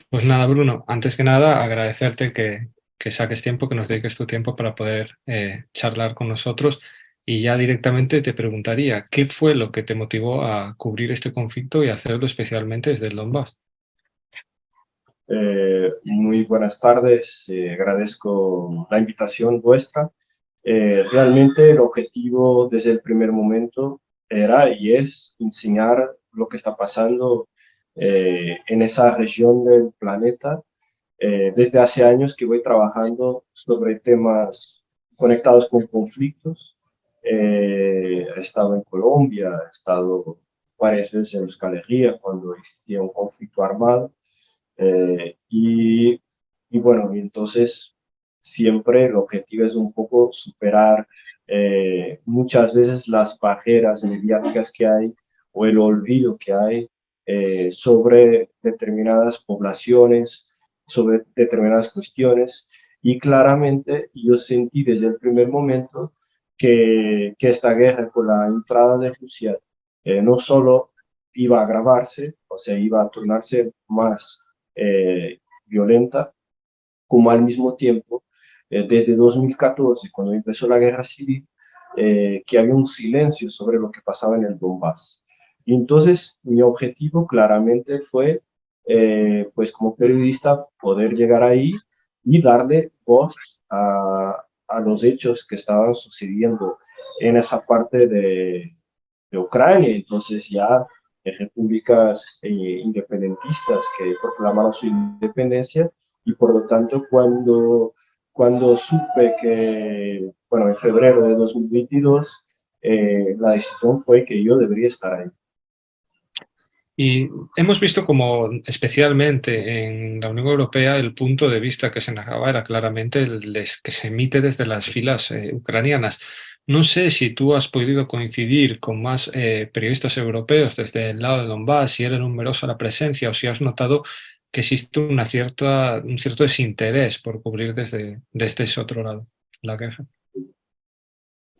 Pues nada, Bruno, antes que nada agradecerte que saques tiempo, que nos dediques tu tiempo para poder charlar con nosotros y ya directamente te preguntaría, ¿qué fue lo que te motivó a cubrir este conflicto y hacerlo especialmente desde el Donbass? Muy buenas tardes, agradezco la invitación vuestra. Realmente el objetivo desde el primer momento era y es enseñar lo que está pasando en esa región del planeta. Desde hace años que voy trabajando sobre temas conectados con conflictos. He estado en Colombia, he estado varias veces en Euskal Herria cuando existía un conflicto armado. Eh, y, y bueno, y entonces siempre el objetivo es un poco superar muchas veces las barreras mediáticas que hay o el olvido que hay sobre determinadas poblaciones, sobre determinadas cuestiones. Y claramente yo sentí desde el primer momento que esta guerra con la entrada de Rusia no solo iba a agravarse, o sea, iba a tornarse más violenta, como al mismo tiempo, desde 2014, cuando empezó la guerra civil, que había un silencio sobre lo que pasaba en el Donbass. Y entonces mi objetivo claramente fue, pues como periodista, poder llegar ahí y darle voz a los hechos que estaban sucediendo en esa parte de Ucrania. Entonces ya repúblicas independentistas que proclamaron su independencia y por lo tanto cuando supe que, bueno, en febrero de 2022, la decisión fue que yo debería estar ahí. Y hemos visto como, especialmente en la Unión Europea, el punto de vista que se negaba era claramente que se emite desde las filas ucranianas. No sé si tú has podido coincidir con más periodistas europeos desde el lado de Donbass, si era numerosa la presencia o si has notado que existe un cierto desinterés por cubrir desde ese otro lado la guerra.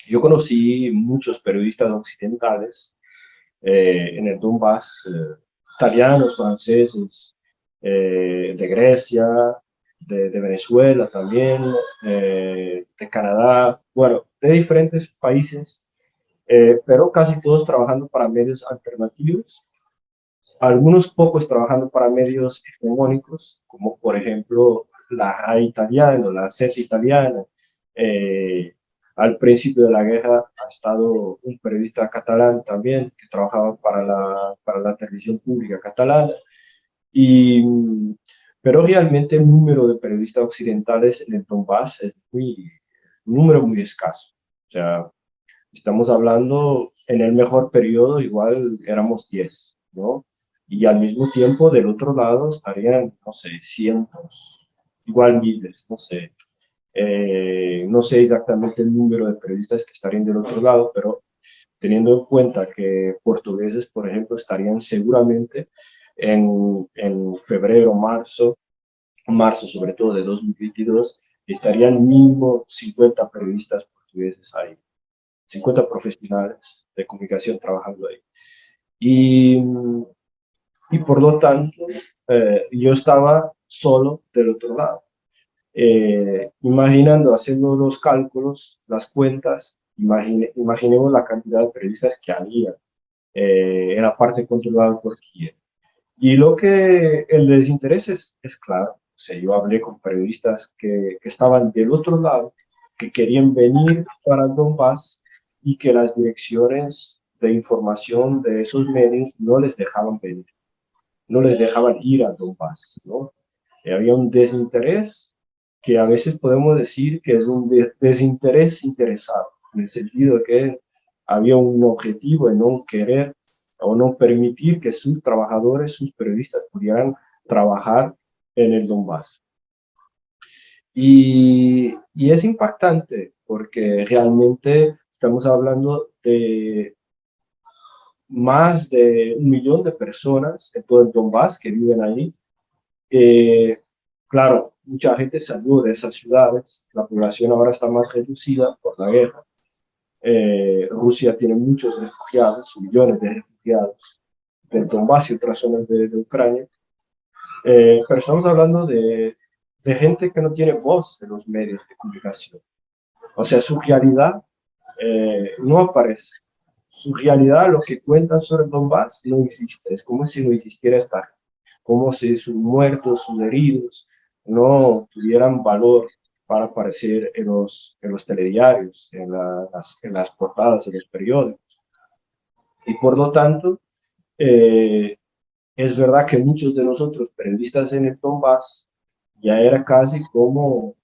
Yo conocí muchos periodistas occidentales en el Donbass, italianos, franceses, de Grecia, de Venezuela también, de Canadá, bueno, de diferentes países, pero casi todos trabajando para medios alternativos, algunos pocos trabajando para medios hegemónicos, como por ejemplo la RAI italiana, la Z italiana. Eh, Al principio de la guerra ha estado un periodista catalán también que trabajaba para la televisión pública catalana. Y, pero realmente el número de periodistas occidentales en el Donbass es un número muy escaso. O sea, estamos hablando en el mejor periodo, igual éramos 10, ¿no? Y al mismo tiempo del otro lado estarían, no sé, cientos, igual miles, no sé. No sé exactamente el número de periodistas que estarían del otro lado, pero teniendo en cuenta que portugueses, por ejemplo, estarían seguramente en febrero, marzo sobre todo de 2022, estarían mínimo 50 periodistas portugueses ahí, 50 profesionales de comunicación trabajando ahí. Y, y por lo tanto, yo estaba solo del otro lado. Imaginando, haciendo los cálculos, las cuentas, imaginemos la cantidad de periodistas que había en la parte controlada por Kiev. Y lo que el desinterés es claro. O sea, yo hablé con periodistas que estaban del otro lado, que querían venir para el Donbass y que las direcciones de información de esos medios no les dejaban venir, no les dejaban ir al Donbass, ¿no? Había un desinterés que a veces podemos decir que es un desinterés interesado, en el sentido de que había un objetivo de no querer o no permitir que sus trabajadores, sus periodistas pudieran trabajar en el Donbass. Y es impactante porque realmente estamos hablando de más de 1 millón de personas en todo el Donbass que viven ahí. Claro, mucha gente salió de esas ciudades, la población ahora está más reducida por la guerra. Rusia tiene muchos refugiados, millones de refugiados del Donbass y otras zonas de Ucrania. Pero estamos hablando de gente que no tiene voz en los medios de comunicación. O sea, su realidad no aparece. Su realidad, lo que cuentan sobre el Donbass, no existe. Es como si no existiera esta, como si sus muertos, sus heridos, no tuvieran valor para aparecer en los telediarios, en las portadas de los periódicos. Y por lo tanto, eh, es verdad que muchos de nosotros, periodistas en el Donbass, ya era casi como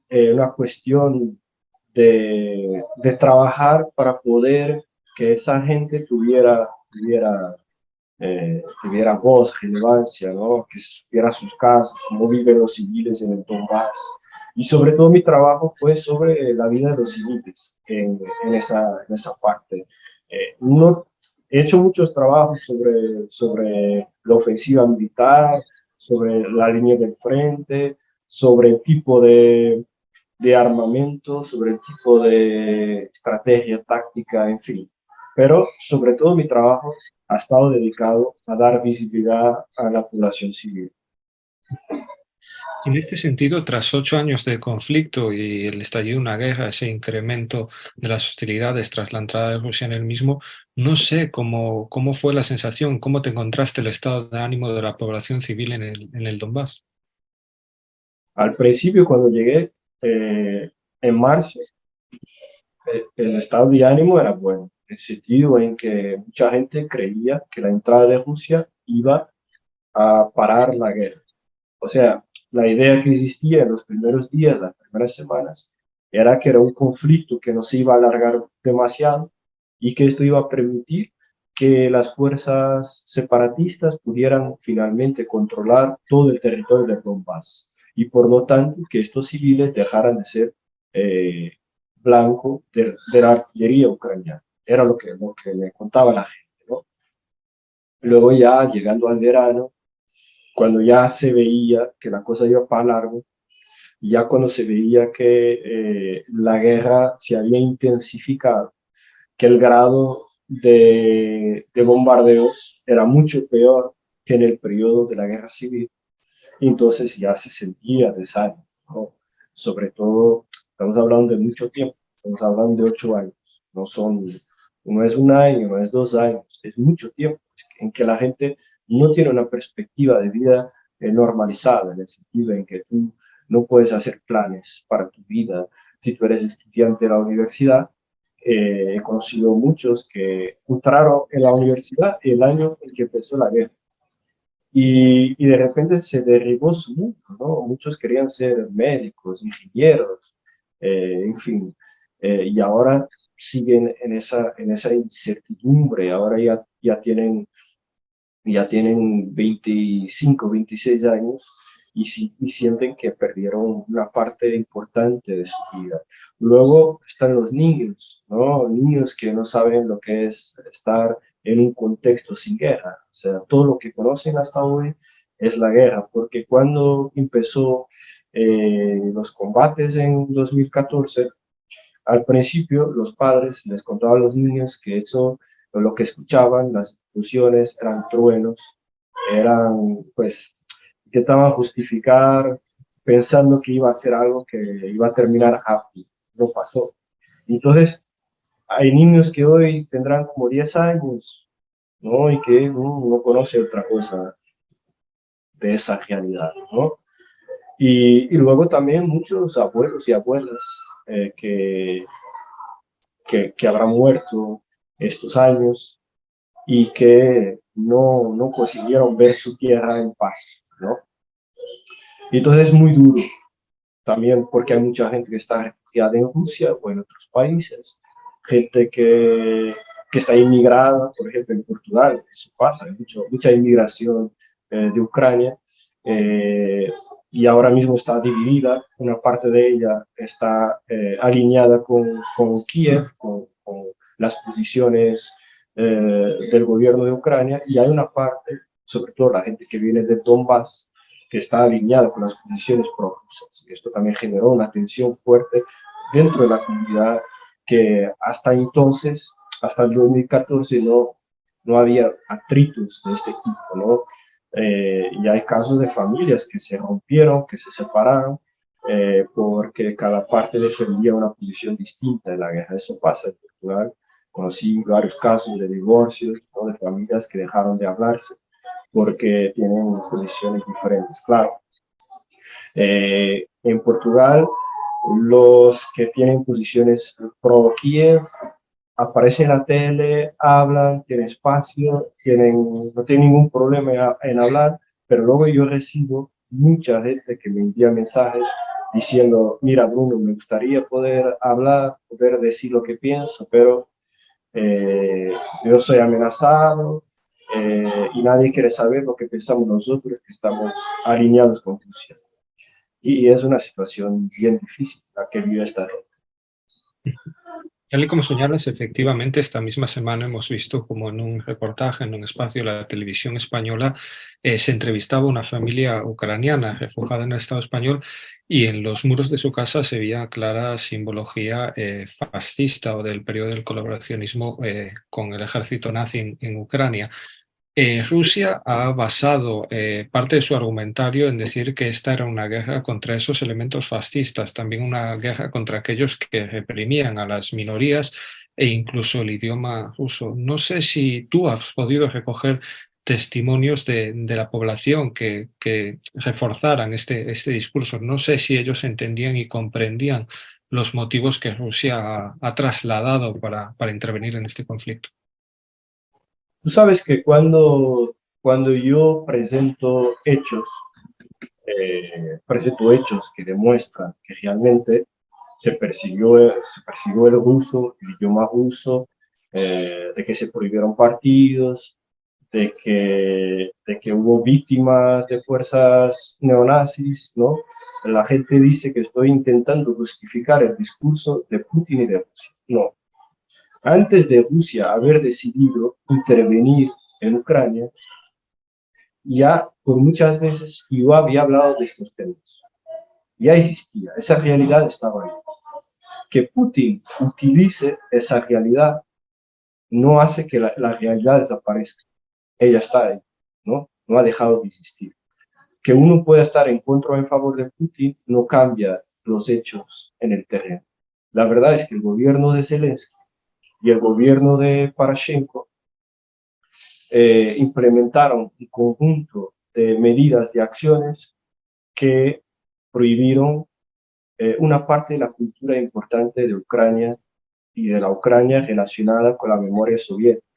una cuestión de trabajar para poder que esa gente tuviera voz, relevancia, ¿no? Que se supiera sus casos, cómo viven los civiles en el Donbass. Y sobre todo mi trabajo fue sobre la vida de los civiles en esa parte. No, he hecho muchos trabajos sobre la ofensiva militar, sobre la línea del frente, sobre el tipo de armamento, sobre el tipo de estrategia táctica, en fin. Pero sobre todo mi trabajo ha estado dedicado a dar visibilidad a la población civil. En este sentido, tras 8 años de conflicto y el estallido de una guerra, ese incremento de las hostilidades tras la entrada de Rusia en el mismo, no sé cómo fue la sensación, cómo te encontraste el estado de ánimo de la población civil en el Donbass. Al principio, cuando llegué en marzo, el estado de ánimo era bueno, en el sentido en que mucha gente creía que la entrada de Rusia iba a parar la guerra. O sea, la idea que existía en los primeros días, las primeras semanas, era que era un conflicto que no se iba a alargar demasiado y que esto iba a permitir que las fuerzas separatistas pudieran finalmente controlar todo el territorio del Donbass y por lo tanto que estos civiles dejaran de ser eh, blanco de la artillería ucraniana. Era lo que me contaba la gente, ¿no? Luego ya llegando al verano, cuando ya se veía que la cosa iba para largo, ya cuando se veía que la guerra se había intensificado, que el grado de bombardeos era mucho peor que en el periodo de la guerra civil, y entonces ya se sentía desánimo, ¿no? Sobre todo, estamos hablando de mucho tiempo, estamos hablando de 8 años, no son, no es un año, no es 2 años, es mucho tiempo en que la gente no tiene una perspectiva de vida normalizada, en el sentido en que tú no puedes hacer planes para tu vida. Si tú eres estudiante de la universidad, he conocido muchos que entraron en la universidad el año en que empezó la guerra y de repente se derribó su mundo, ¿no? Muchos querían ser médicos, ingenieros, en fin, y ahora siguen en esa incertidumbre, ahora ya tienen 25, 26 años y sienten que perdieron una parte importante de su vida. Luego están los niños, ¿no? Niños que no saben lo que es estar en un contexto sin guerra. O sea, todo lo que conocen hasta hoy es la guerra, porque cuando empezó los combates en 2014, al principio los padres les contaban a los niños que eso, lo que escuchaban, las explosiones eran truenos, eran pues intentaban justificar pensando que iba a ser algo que iba a terminar happy, no pasó. Entonces, hay niños que hoy tendrán como 10 años, ¿no? Y que no conoce otra cosa de esa realidad, ¿no? Y luego también muchos abuelos y abuelas que habrán muerto estos años y que no consiguieron ver su tierra en paz, ¿no? Y entonces es muy duro también porque hay mucha gente que está refugiada en Rusia o en otros países, gente que está inmigrada, por ejemplo, en Portugal, eso pasa, hay mucha inmigración de Ucrania, eh, y ahora mismo está dividida, una parte de ella está alineada con Kiev, con las posiciones del gobierno de Ucrania, y hay una parte, sobre todo la gente que viene de Donbass, que está alineada con las posiciones prorrusas. Esto también generó una tensión fuerte dentro de la comunidad que hasta entonces, hasta el 2014, no había atritos de este tipo, ¿no? Y hay casos de familias que se rompieron, que se separaron, porque cada parte defendía una posición distinta en la guerra. Eso pasa en Portugal. Conocí varios casos de divorcios, ¿no? De familias que dejaron de hablarse porque tienen posiciones diferentes. Claro, en Portugal, los que tienen posiciones pro Kiev aparecen en la tele, hablan, tienen espacio, no tienen ningún problema en hablar, pero luego yo recibo mucha gente que me envía mensajes diciendo, mira Bruno, me gustaría poder hablar, poder decir lo que pienso, pero yo soy amenazado y nadie quiere saber lo que pensamos nosotros que estamos alineados con Rusia. Y es una situación bien difícil la que vive esta gente. Tal y como señalas, efectivamente, esta misma semana hemos visto como en un reportaje, en un espacio de la televisión española, se entrevistaba a una familia ucraniana refugiada en el Estado español y en los muros de su casa se veía clara simbología fascista o del periodo del colaboracionismo con el ejército nazi en Ucrania. Rusia ha basado parte de su argumentario en decir que esta era una guerra contra esos elementos fascistas, también una guerra contra aquellos que reprimían a las minorías e incluso el idioma ruso. No sé si tú has podido recoger testimonios de la población que reforzaran este discurso. No sé si ellos entendían y comprendían los motivos que Rusia ha trasladado para intervenir en este conflicto. Tú sabes que cuando yo presento hechos que demuestran que realmente se persiguió el ruso, el idioma ruso, de que se prohibieron partidos, de que hubo víctimas de fuerzas neonazis, ¿no? La gente dice que estoy intentando justificar el discurso de Putin y de Rusia. No. Antes de Rusia haber decidido intervenir en Ucrania, ya por muchas veces yo había hablado de estos temas. Ya existía, esa realidad estaba ahí. Que Putin utilice esa realidad no hace que la realidad desaparezca. Ella está ahí, ¿no? No ha dejado de existir. Que uno pueda estar en contra o en favor de Putin no cambia los hechos en el terreno. La verdad es que el gobierno de Zelensky y el gobierno de Poroshenko implementaron un conjunto de medidas, de acciones que prohibieron una parte de la cultura importante de Ucrania y de la Ucrania relacionada con la memoria soviética.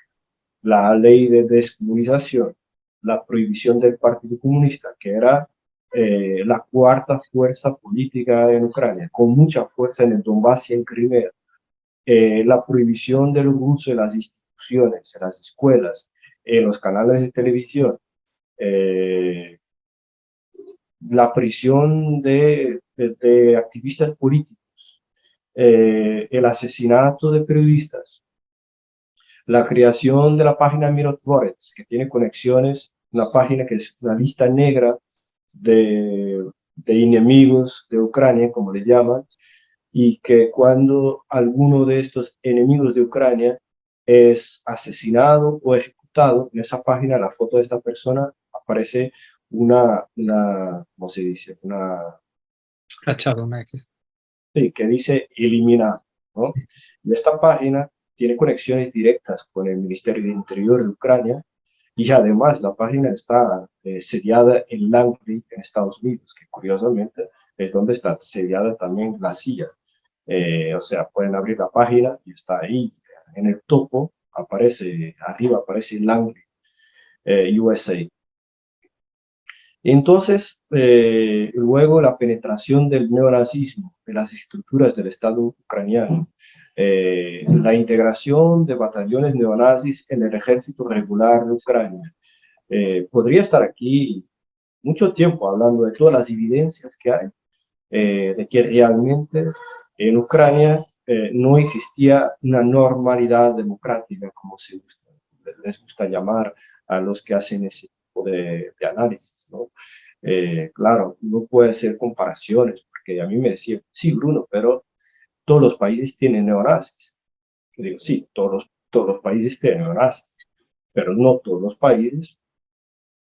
La ley de descomunización, la prohibición del Partido Comunista, que era la cuarta fuerza política en Ucrania, con mucha fuerza en el Donbass y en Crimea, la prohibición del uso de las instituciones, en las escuelas, en los canales de televisión, eh, la prisión de activistas políticos, el asesinato de periodistas, la creación de la página Mirotvorets, que tiene conexiones, una página que es una lista negra de enemigos de Ucrania, como le llaman, y que cuando alguno de estos enemigos de Ucrania es asesinado o ejecutado, en esa página, la foto de esta persona, aparece ¿cómo se dice? Tachado, una X. Sí, que dice eliminar, ¿no? Y esta página tiene conexiones directas con el Ministerio de Interior de Ucrania y además la página está sediada en Langley, en Estados Unidos, que curiosamente es donde está sediada también la CIA. O sea, pueden abrir la página y está ahí en el topo, arriba aparece Langley, USA. Entonces, luego la penetración del neonazismo en las estructuras del Estado ucraniano, la integración de batallones neonazis en el ejército regular de Ucrania. Podría estar aquí mucho tiempo hablando de todas las evidencias que hay, de que realmente en Ucrania no existía una normalidad democrática, como les gusta llamar a los que hacen ese tipo de análisis, ¿no? Claro, no puede hacer comparaciones, porque a mí me decían, sí, Bruno, pero todos los países tienen neonazis. Yo digo, sí, todos los países tienen neonazis, pero no todos los países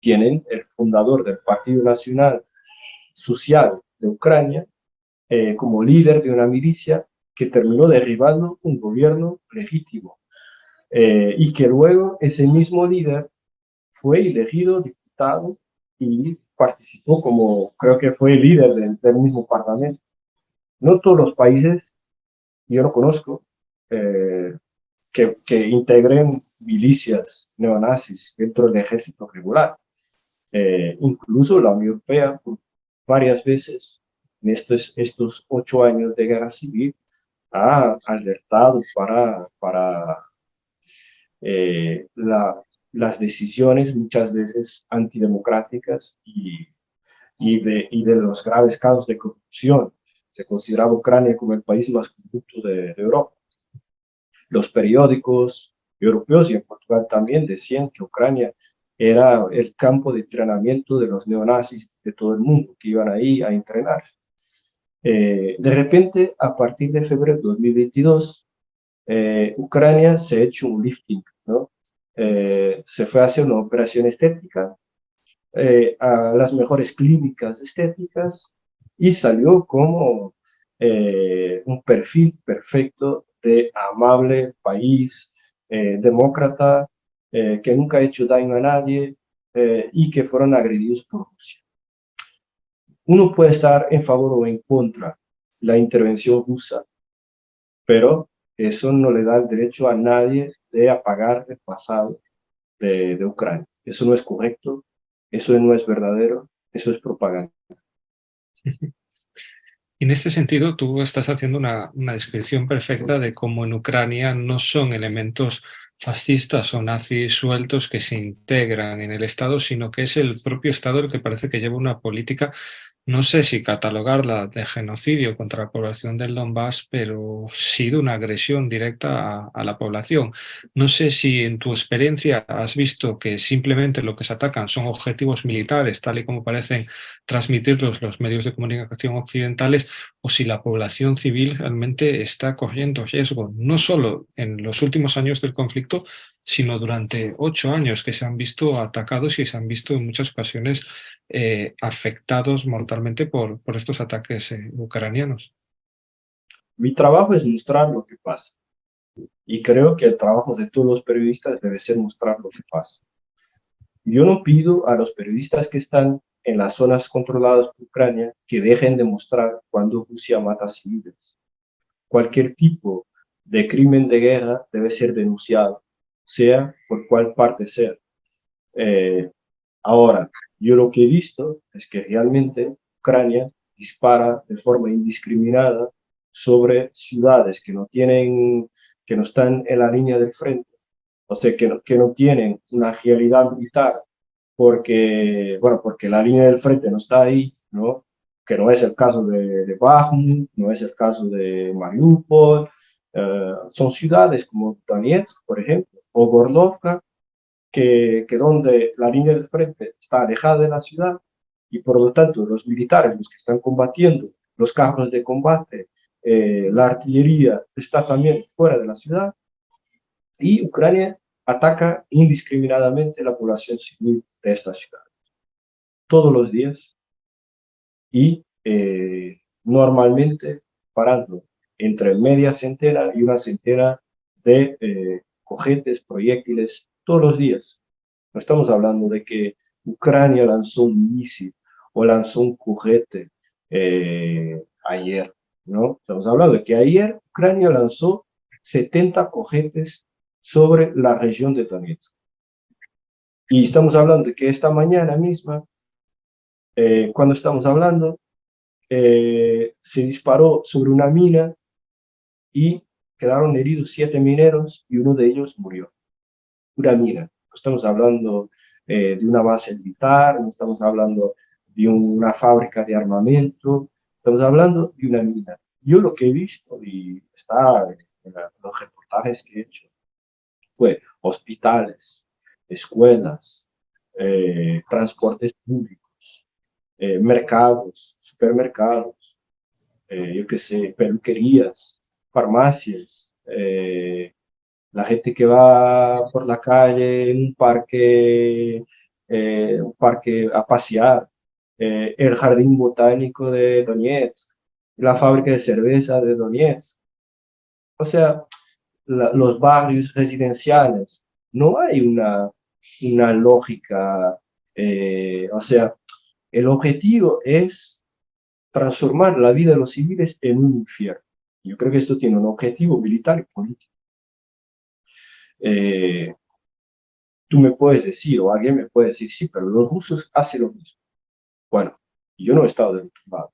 tienen el fundador del Partido Nacional Social de Ucrania como líder de una milicia que terminó derribando un gobierno legítimo y que luego ese mismo líder fue elegido diputado y participó como, creo que fue líder del mismo parlamento. No todos los países, yo no conozco, que integren milicias neonazis dentro del ejército regular. Incluso la Unión Europea, varias veces en estos 8 años de guerra civil, ha alertado para las decisiones muchas veces antidemocráticas y de los graves casos de corrupción. Se consideraba Ucrania como el país más corrupto de Europa. Los periódicos europeos y en Portugal también decían que Ucrania era el campo de entrenamiento de los neonazis de todo el mundo que iban ahí a entrenarse. De repente, a partir de febrero de 2022, Ucrania se ha hecho un lifting, ¿no? Se fue a hacer una operación estética a las mejores clínicas estéticas y salió como un perfil perfecto de amable país, demócrata, que nunca ha hecho daño a nadie y que fueron agredidos por Rusia. Uno puede estar en favor o en contra de la intervención rusa, pero eso no le da el derecho a nadie de apagar el pasado de Ucrania. Eso no es correcto, eso no es verdadero, eso es propaganda. Y en este sentido, tú estás haciendo una descripción perfecta de cómo en Ucrania no son elementos fascistas o nazis sueltos que se integran en el Estado, sino que es el propio Estado el que parece que lleva una política, no sé si catalogarla de genocidio contra la población del Donbass, pero sí de una agresión directa a la población. No sé si en tu experiencia has visto que simplemente lo que se atacan son objetivos militares, tal y como parecen transmitirlos los medios de comunicación occidentales, o si la población civil realmente está corriendo riesgo, no solo en los últimos años del conflicto, sino durante 8 años que se han visto atacados y se han visto en muchas ocasiones afectados mortalmente por estos ataques ucranianos. Mi trabajo es mostrar lo que pasa y creo que el trabajo de todos los periodistas debe ser mostrar lo que pasa. Yo no pido a los periodistas que están en las zonas controladas por Ucrania que dejen de mostrar cuando Rusia mata civiles. Cualquier tipo de crimen de guerra debe ser denunciado, sea por cuál parte sea. Eh, Ahora, yo lo que he visto es que realmente Ucrania dispara de forma indiscriminada sobre ciudades que no están en la línea del frente, o sea, que no tienen una realidad militar porque la línea del frente no está ahí, ¿no? Que no es el caso de Bakhmut, no es el caso de Mariupol, son ciudades como Donetsk, por ejemplo, o Gorlovka, que donde la línea del frente está alejada de la ciudad y por lo tanto los militares, los que están combatiendo, los carros de combate, la artillería está también fuera de la ciudad y Ucrania ataca indiscriminadamente la población civil de esta ciudad todos los días y normalmente parando entre media centena y una centena de cohetes, proyectiles todos los días. No estamos hablando de que Ucrania lanzó un misil o lanzó un cohete ayer, ¿no? Estamos hablando de que ayer Ucrania lanzó 70 cohetes sobre la región de Donetsk. Y estamos hablando de que esta mañana misma, cuando estamos hablando, se disparó sobre una mina y quedaron heridos 7 mineros y uno de ellos murió. Una mina. No estamos hablando de una base militar, no estamos hablando de una fábrica de armamento, estamos hablando de una mina. Yo lo que he visto, y está en los reportajes que he hecho, fue hospitales, escuelas, transportes públicos, mercados, supermercados, yo qué sé, peluquerías, farmacias, la gente que va por la calle en un parque un parque a pasear, el jardín botánico de Donetsk, la fábrica de cerveza de Donetsk, o sea, los barrios residenciales. No hay una lógica, o sea, el objetivo es transformar la vida de los civiles en un infierno. Yo creo que esto tiene un objetivo militar y político. Eh, Tú me puedes decir, o alguien me puede decir, sí, pero los rusos hacen lo mismo. Bueno, yo no he estado del otro lado.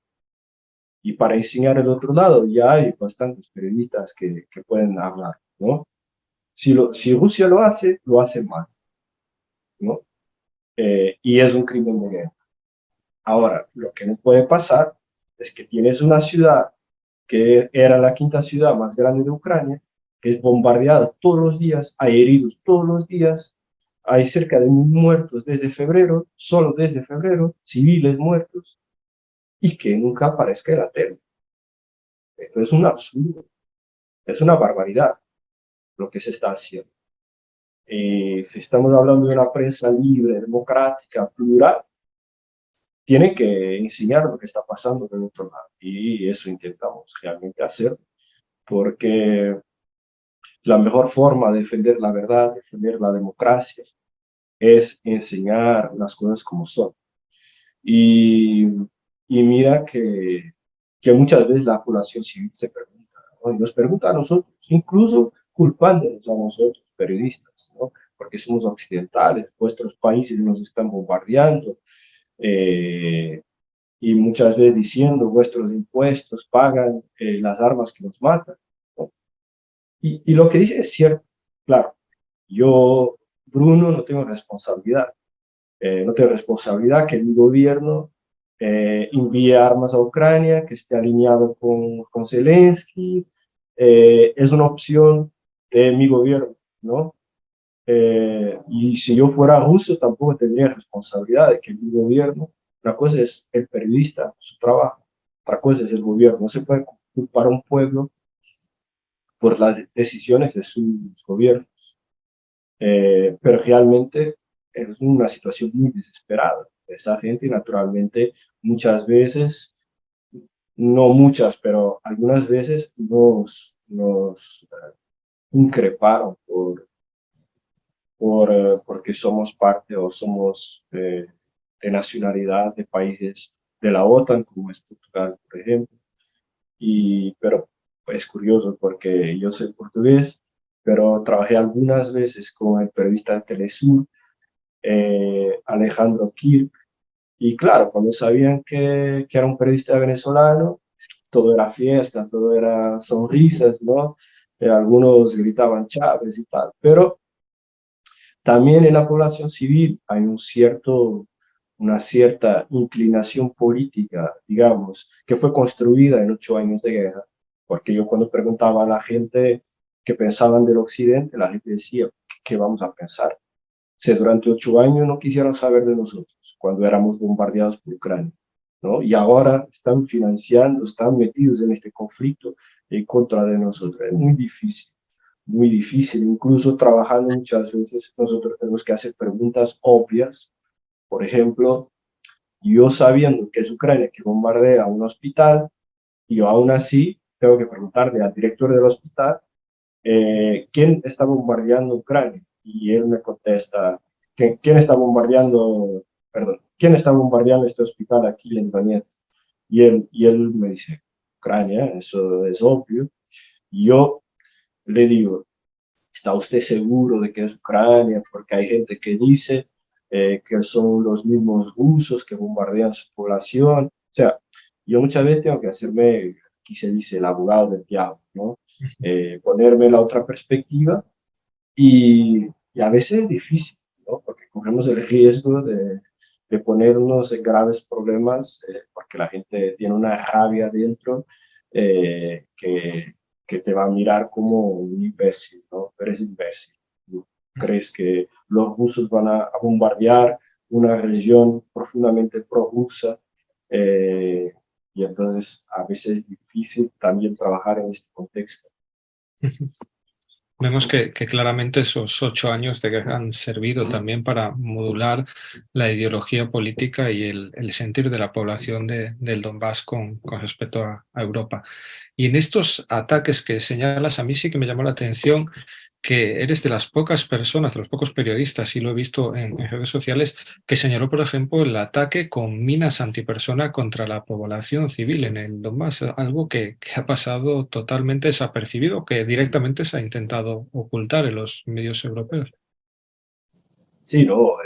Y para enseñar el otro lado ya hay bastantes periodistas que pueden hablar, ¿no? Si Rusia lo hace mal, ¿no? Y es un crimen de guerra. Ahora, lo que no puede pasar es que tienes una ciudad que era la quinta ciudad más grande de Ucrania, que es bombardeada todos los días, hay heridos todos los días, hay cerca de 1.000 muertos desde febrero, solo desde febrero, civiles muertos, y que nunca aparezca en la tele. Esto es un absurdo, es una barbaridad lo que se está haciendo. Si estamos hablando de una prensa libre, democrática, plural, tiene que enseñar lo que está pasando del otro lado. Y eso intentamos realmente hacer, porque la mejor forma de defender la verdad, defender la democracia, es enseñar las cosas como son. Y, y mira que muchas veces la población civil se pregunta, ¿no? Y nos pregunta a nosotros, incluso culpándonos a nosotros, periodistas, ¿no? Porque somos occidentales, vuestros países nos están bombardeando, eh, y muchas veces diciendo vuestros impuestos pagan las armas que nos matan, ¿no? Y lo que dice es cierto, claro, yo, Bruno, no tengo responsabilidad, no tengo responsabilidad que mi gobierno envíe armas a Ucrania, que esté alineado con Zelensky, es una opción de mi gobierno, ¿no? Y si yo fuera ruso, tampoco tendría responsabilidad de que mi gobierno, una cosa es el periodista, su trabajo, otra cosa es el gobierno. No se puede culpar a un pueblo por las decisiones de sus gobiernos. Pero realmente es una situación muy desesperada. Esa gente, naturalmente, muchas veces, no muchas, pero algunas veces nos increparon porque somos parte o somos de nacionalidad de países de la OTAN, como es Portugal, por ejemplo. Pero es curioso porque yo soy portugués, pero trabajé algunas veces con el periodista de Telesur, Alejandro Kirk, y claro, cuando sabían que era un periodista venezolano, todo era fiesta, todo era sonrisas, ¿no? Algunos gritaban Chávez y tal, pero también en la población civil hay una cierta inclinación política, digamos, que fue construida en 8 años de guerra, porque yo cuando preguntaba a la gente qué pensaban del occidente, la gente decía, ¿qué vamos a pensar? Si durante 8 años no quisieron saber de nosotros, cuando éramos bombardeados por Ucrania, ¿no? Y ahora están financiando, están metidos en este conflicto en contra de nosotros. Es muy difícil. Incluso trabajando muchas veces nosotros tenemos que hacer preguntas obvias. Por ejemplo, yo sabiendo que es Ucrania que bombardea un hospital, y yo aún así tengo que preguntarle al director del hospital ¿quién está bombardeando Ucrania? Y él me contesta, ¿quién está bombardeando, perdón, quién está bombardeando este hospital aquí en Donetsk? Y él me dice, Ucrania, eso es obvio. Y yo le digo, ¿está usted seguro de que es Ucrania? Porque hay gente que dice que son los mismos rusos que bombardean su población. O sea, yo muchas veces tengo que hacerme, aquí se dice, el abogado del diablo, ¿no? Ponerme la otra perspectiva y a veces es difícil, ¿no? Porque corremos el riesgo de ponernos en graves problemas porque la gente tiene una rabia dentro que te va a mirar como un imbécil, ¿no? Eres imbécil. ¿Crees que los rusos van a bombardear una región profundamente prorrusa? Y entonces a veces es difícil también trabajar en este contexto. Vemos que claramente esos 8 años de guerra han servido también para modular la ideología política y el sentir de la población del Donbass con respecto a Europa. Y en estos ataques que señalas, a mí sí que me llamó la atención que eres de las pocas personas, de los pocos periodistas, y lo he visto en redes sociales, que señaló, por ejemplo, el ataque con minas antipersona contra la población civil en el Donbass, algo que ha pasado totalmente desapercibido, que directamente se ha intentado ocultar en los medios europeos. Sí, no,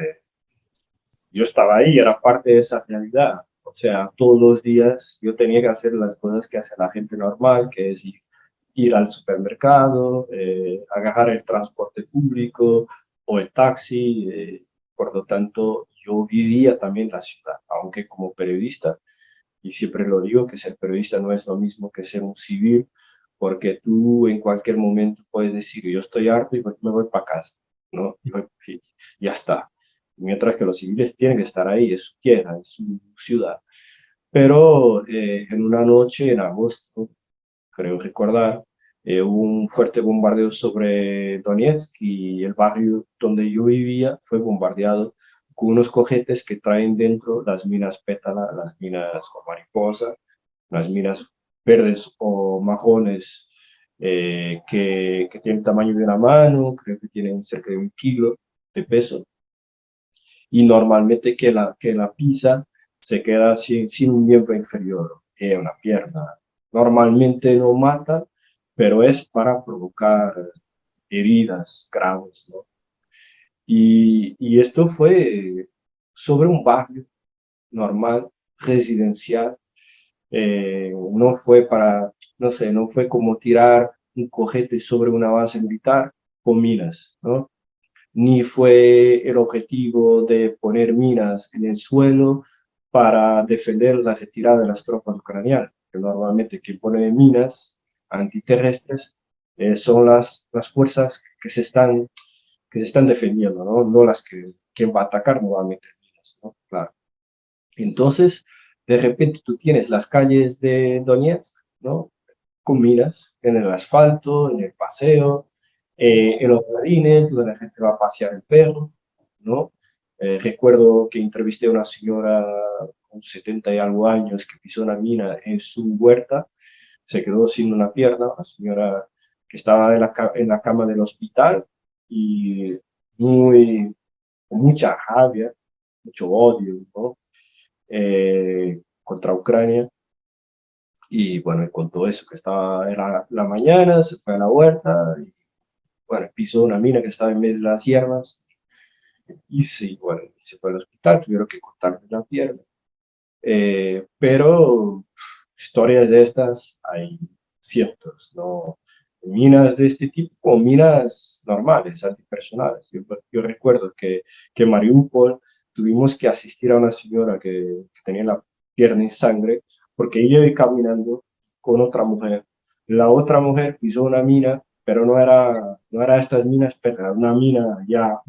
yo estaba ahí, era parte de esa realidad. O sea, todos los días yo tenía que hacer las cosas que hace la gente normal, que es ir al supermercado, agarrar el transporte público o el taxi. Por lo tanto, yo vivía también la ciudad, aunque como periodista, y siempre lo digo, que ser periodista no es lo mismo que ser un civil, porque tú en cualquier momento puedes decir, yo estoy harto y me voy para casa, ¿no? Y ya está. Mientras que los civiles tienen que estar ahí, es su tierra, es su ciudad. Pero en una noche, en agosto, creo recordar, hubo un fuerte bombardeo sobre Donetsk y el barrio donde yo vivía fue bombardeado con unos cohetes que traen dentro las minas pétala, las minas con mariposa, las minas verdes o marrones que tienen tamaño de una mano, creo que tienen cerca de 1 kilo de peso, y normalmente que la pisa se queda sin un miembro inferior, una pierna. Normalmente no mata, pero es para provocar heridas graves, ¿no? Y esto fue sobre un barrio normal, residencial, no fue para, no sé, no fue como tirar un cohete sobre una base militar con minas, ¿no? Ni fue el objetivo de poner minas en el suelo para defender la retirada de las tropas ucranianas, que normalmente quien pone minas antiterrestres son las fuerzas que se están defendiendo, ¿no? No las que quien va a atacar nuevamente minas, ¿no? Claro. Entonces, de repente tú tienes las calles de Donetsk, ¿no? Con minas en el asfalto, en el paseo, en los jardines, donde la gente va a pasear el perro, ¿no? Recuerdo que entrevisté a una señora con 70 y algo años que pisó una mina en su huerta, se quedó sin una pierna, una señora que estaba en la cama del hospital y con mucha rabia, mucho odio, ¿no? Contra Ucrania. Y bueno, y con todo eso, que estaba, era la mañana, se fue a la huerta, y bueno, pisó una mina que estaba en medio de las hierbas, y sí, bueno, se fue al hospital, tuvieron que cortarle la pierna. Pero historias de estas hay cientos, ¿no? Minas de este tipo o minas normales, antipersonales. Yo recuerdo que en Mariupol tuvimos que asistir a una señora que tenía la pierna en sangre porque ella iba caminando con otra mujer. La otra mujer pisó una mina, pero no era estas minas, pero era una mina ya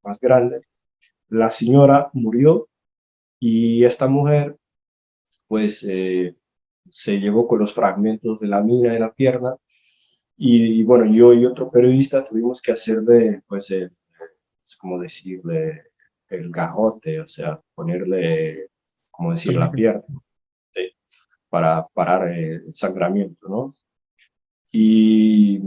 más grande. La señora murió y esta mujer pues se llevó con los fragmentos de la mina en la pierna y bueno, yo y otro periodista tuvimos que hacerle, pues, es como decirle, el garrote, o sea, ponerle, como decir, la pierna, ¿sí? Para parar el sangramiento, ¿no? Y,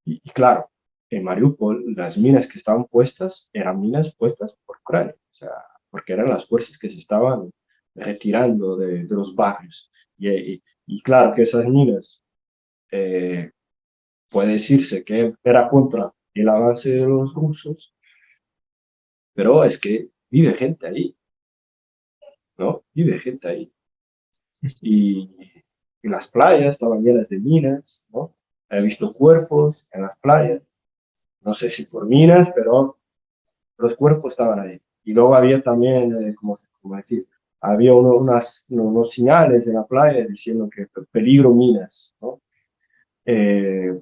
y claro, en Mariupol las minas que estaban puestas eran minas puestas por Ucrania, o sea, porque eran las fuerzas que se estaban retirando de los barrios. Y claro que esas minas eh, puede decirse que era contra el avance de los rusos, pero es que vive gente ahí, ¿no? Vive gente ahí. Y, y las playas estaban llenas de minas, ¿no? He visto cuerpos en las playas, no sé si por minas, pero los cuerpos estaban ahí. Y luego había también, como decir, había unos señales en la playa diciendo que peligro minas, ¿no? Eh,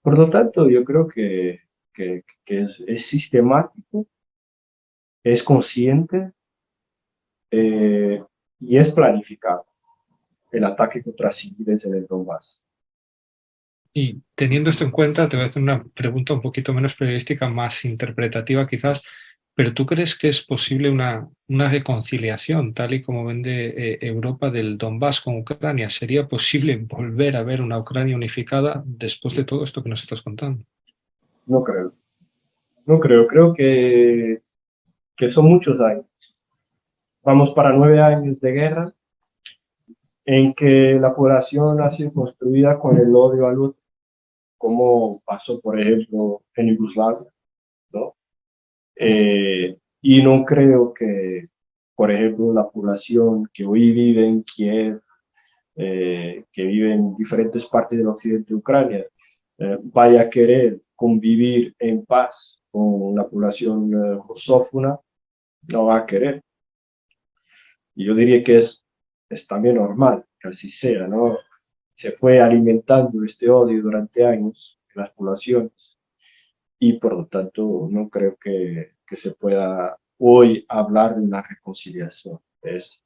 por lo tanto, yo creo que es sistemático, es consciente eh, y es planificado el ataque contra civiles en el Donbass. Y teniendo esto en cuenta, te voy a hacer una pregunta un poquito menos periodística, más interpretativa quizás, pero ¿tú crees que es posible una reconciliación tal y como vende Europa del Donbass con Ucrania? ¿Sería posible volver a ver una Ucrania unificada después de todo esto que nos estás contando? No creo, no creo, creo que son muchos años. Vamos para 9 años de guerra en que la población ha sido construida con el odio al otro, como pasó, por ejemplo, en Yugoslavia, ¿no? Y no creo que, por ejemplo, la población que hoy vive en Kiev, que vive en diferentes partes del occidente de Ucrania, vaya a querer convivir en paz con la población rusófona, no va a querer. Y yo diría que es también normal que así sea, ¿no? Se fue alimentando este odio durante años en las poblaciones y por lo tanto no creo que se pueda hoy hablar de una reconciliación. Es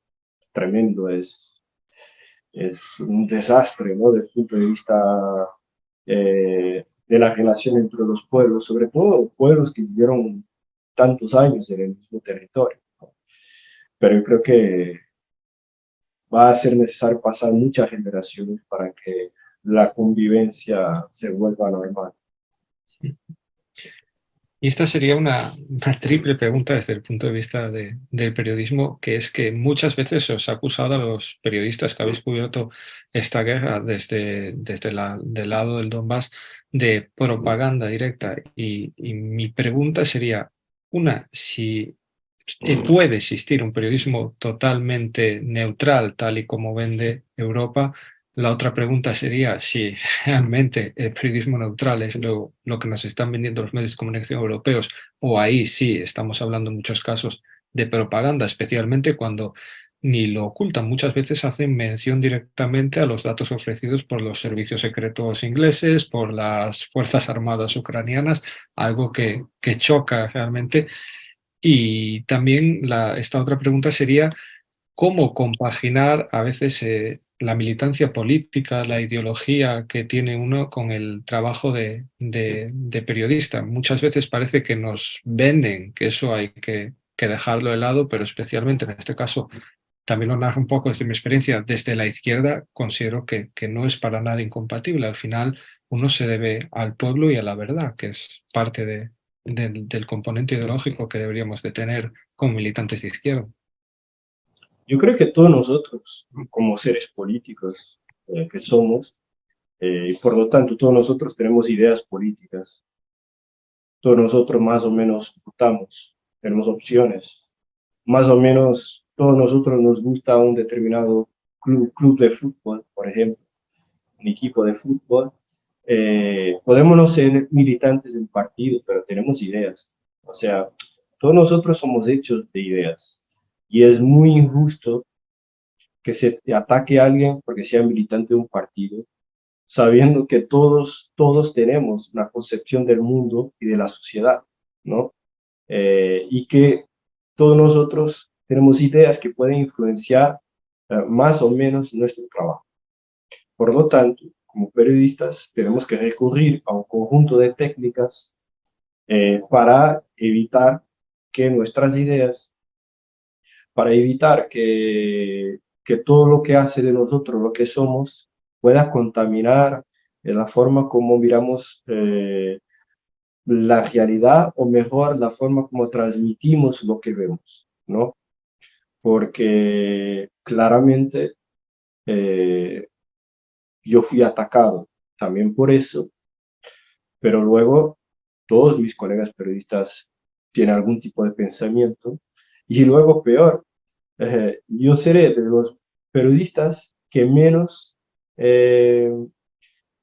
tremendo, es un desastre, ¿no? Desde el punto de vista de la relación entre los pueblos, sobre todo pueblos que vivieron tantos años en el mismo territorio, ¿no? Pero yo creo que va a ser necesario pasar muchas generaciones para que la convivencia se vuelva normal. Y esta sería una triple pregunta desde el punto de vista del periodismo, que es que muchas veces os ha acusado a los periodistas que habéis cubierto esta guerra del lado del Donbass de propaganda directa. Y mi pregunta sería, una, si puede existir un periodismo totalmente neutral, tal y como vende Europa. La otra pregunta sería si realmente el periodismo neutral es lo que nos están vendiendo los medios de comunicación europeos, o ahí sí estamos hablando en muchos casos de propaganda, especialmente cuando ni lo ocultan. Muchas veces hacen mención directamente a los datos ofrecidos por los servicios secretos ingleses, por las Fuerzas Armadas ucranianas, algo que choca realmente. Y también esta otra pregunta sería, ¿cómo compaginar a veces la militancia política, la ideología que tiene uno con el trabajo de periodista? Muchas veces parece que nos venden que eso hay que dejarlo de lado, pero especialmente en este caso, también lo narro un poco desde mi experiencia, desde la izquierda considero que no es para nada incompatible. Al final uno se debe al pueblo y a la verdad, que es parte del componente ideológico que deberíamos de tener como militantes de izquierda. Yo creo que todos nosotros, como seres políticos que somos, y por lo tanto todos nosotros tenemos ideas políticas, todos nosotros más o menos votamos, tenemos opciones, más o menos todos nosotros nos gusta un determinado club de fútbol, por ejemplo, un equipo de fútbol. Podemos no ser militantes del partido, pero tenemos ideas. O sea, todos nosotros somos hechos de ideas. Y es muy injusto que se ataque a alguien porque sea militante de un partido, sabiendo que todos tenemos una concepción del mundo y de la sociedad, ¿no? Y que todos nosotros tenemos ideas que pueden influenciar más o menos nuestro trabajo. Por lo tanto, como periodistas, tenemos que recurrir a un conjunto de técnicas para evitar que nuestras ideas, para evitar que todo lo que hace de nosotros lo que somos pueda contaminar la forma como miramos la realidad o mejor la forma como transmitimos lo que vemos, ¿no? Porque claramente eh, yo fui atacado también por eso, pero luego todos mis colegas periodistas tienen algún tipo de pensamiento y luego peor, yo seré de los periodistas eh,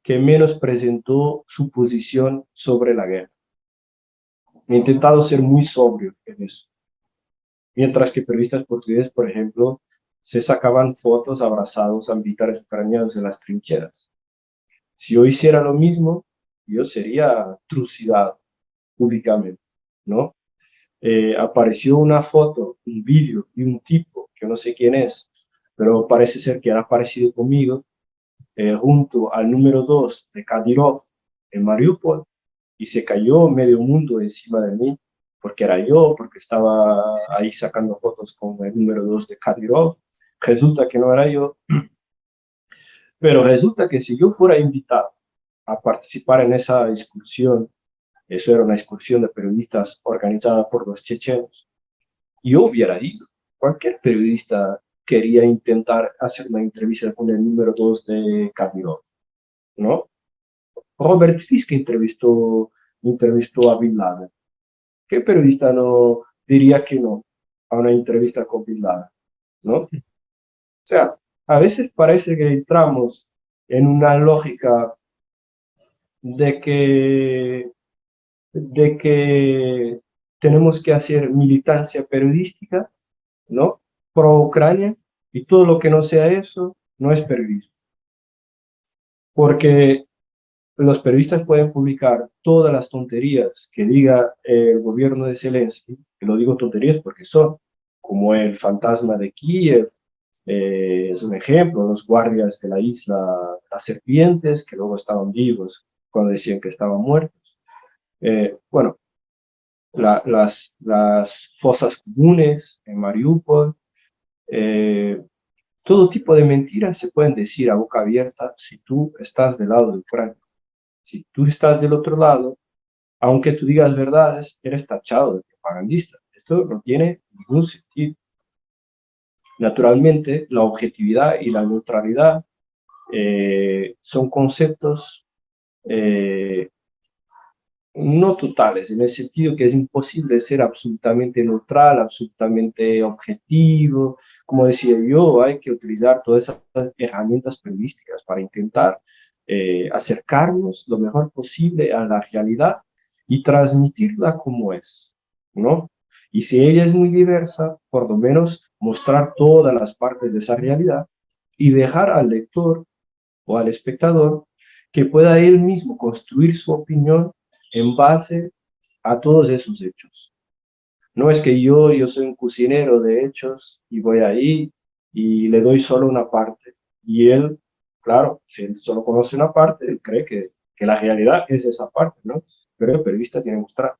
que menos presentó su posición sobre la guerra. He intentado ser muy sobrio en eso. Mientras que periodistas portugueses, por ejemplo, se sacaban fotos abrazados a militares ucranianos en las trincheras. Si yo hiciera lo mismo, yo sería trucidado públicamente, ¿no? Apareció una foto, un vídeo de un tipo, que no sé quién es, pero parece ser que era parecido conmigo, junto al número 2 de Kadyrov en Mariupol, y se cayó medio mundo encima de mí, porque era yo, porque estaba ahí sacando fotos con el número 2 de Kadyrov. Resulta que no era yo, pero resulta que si yo fuera invitado a participar en esa excursión, eso era una excursión de periodistas organizada por los chechenos, yo hubiera ido. Cualquier periodista quería intentar hacer una entrevista con el número 2 de Kadyrov, ¿no? Robert Fisk entrevistó a Bin Laden. ¿Qué periodista no diría que no a una entrevista con Bin Laden? ¿No? O sea, a veces parece que entramos en una lógica de que tenemos que hacer militancia periodística, ¿no? Pro Ucrania, y todo lo que no sea eso no es periodismo. Porque los periodistas pueden publicar todas las tonterías que diga el gobierno de Zelensky, que lo digo tonterías porque son, como el fantasma de Kiev, es un ejemplo, los guardias de la isla, las serpientes, que luego estaban vivos cuando decían que estaban muertos. Bueno, las fosas comunes en Mariupol, todo tipo de mentiras se pueden decir a boca abierta si tú estás del lado de Ucrania. Si tú estás del otro lado, aunque tú digas verdades, eres tachado de propagandista. Esto no tiene ningún sentido. Naturalmente, la objetividad y la neutralidad son conceptos no totales, en el sentido que es imposible ser absolutamente neutral, absolutamente objetivo. Como decía yo, hay que utilizar todas esas herramientas periodísticas para intentar acercarnos lo mejor posible a la realidad y transmitirla como es, ¿no? Y si ella es muy diversa, por lo menos mostrar todas las partes de esa realidad y dejar al lector o al espectador que pueda él mismo construir su opinión en base a todos esos hechos. No es que yo soy un cocinero de hechos y voy ahí y le doy solo una parte. Y él, claro, si él solo conoce una parte, él cree que la realidad es esa parte, ¿no? Pero el periodista tiene que mostrar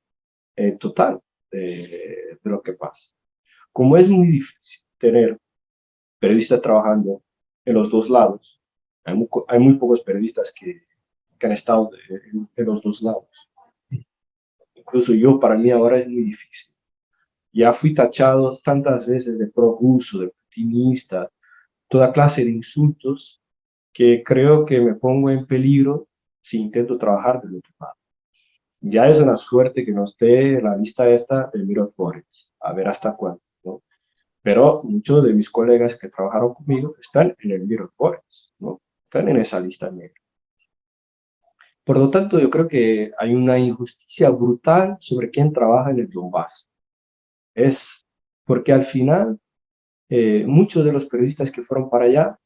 total de lo que pasa. Como es muy difícil tener periodistas trabajando en los dos lados, hay muy pocos periodistas que han estado de los dos lados. Incluso yo, para mí ahora es muy difícil. Ya fui tachado tantas veces de prorruso, de putinista, toda clase de insultos, que creo que me pongo en peligro si intento trabajar del otro lado. Ya es una suerte que no esté en la lista esta del Mirror Forest, a ver hasta cuándo, ¿no? Pero muchos de mis colegas que trabajaron conmigo están en el Mirror Forest, ¿no? Están en esa lista negra. Por lo tanto, yo creo que hay una injusticia brutal sobre quién trabaja en el Donbass. Es porque al final, muchos de los periodistas que fueron para allá,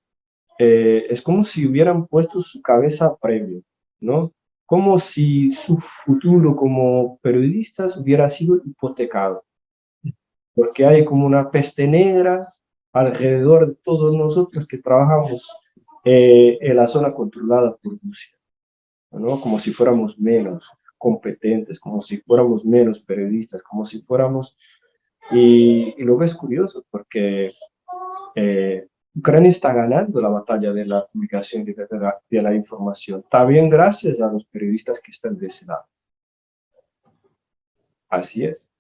es como si hubieran puesto su cabeza a premio, ¿no? Como si su futuro como periodistas hubiera sido hipotecado, porque hay como una peste negra alrededor de todos nosotros que trabajamos en la zona controlada por Rusia, ¿no? Como si fuéramos menos competentes, como si fuéramos menos periodistas, como si fuéramos... Y luego es curioso porque Ucrania está ganando la batalla de la comunicación y de la información, también gracias a los periodistas que están de ese lado. Así es.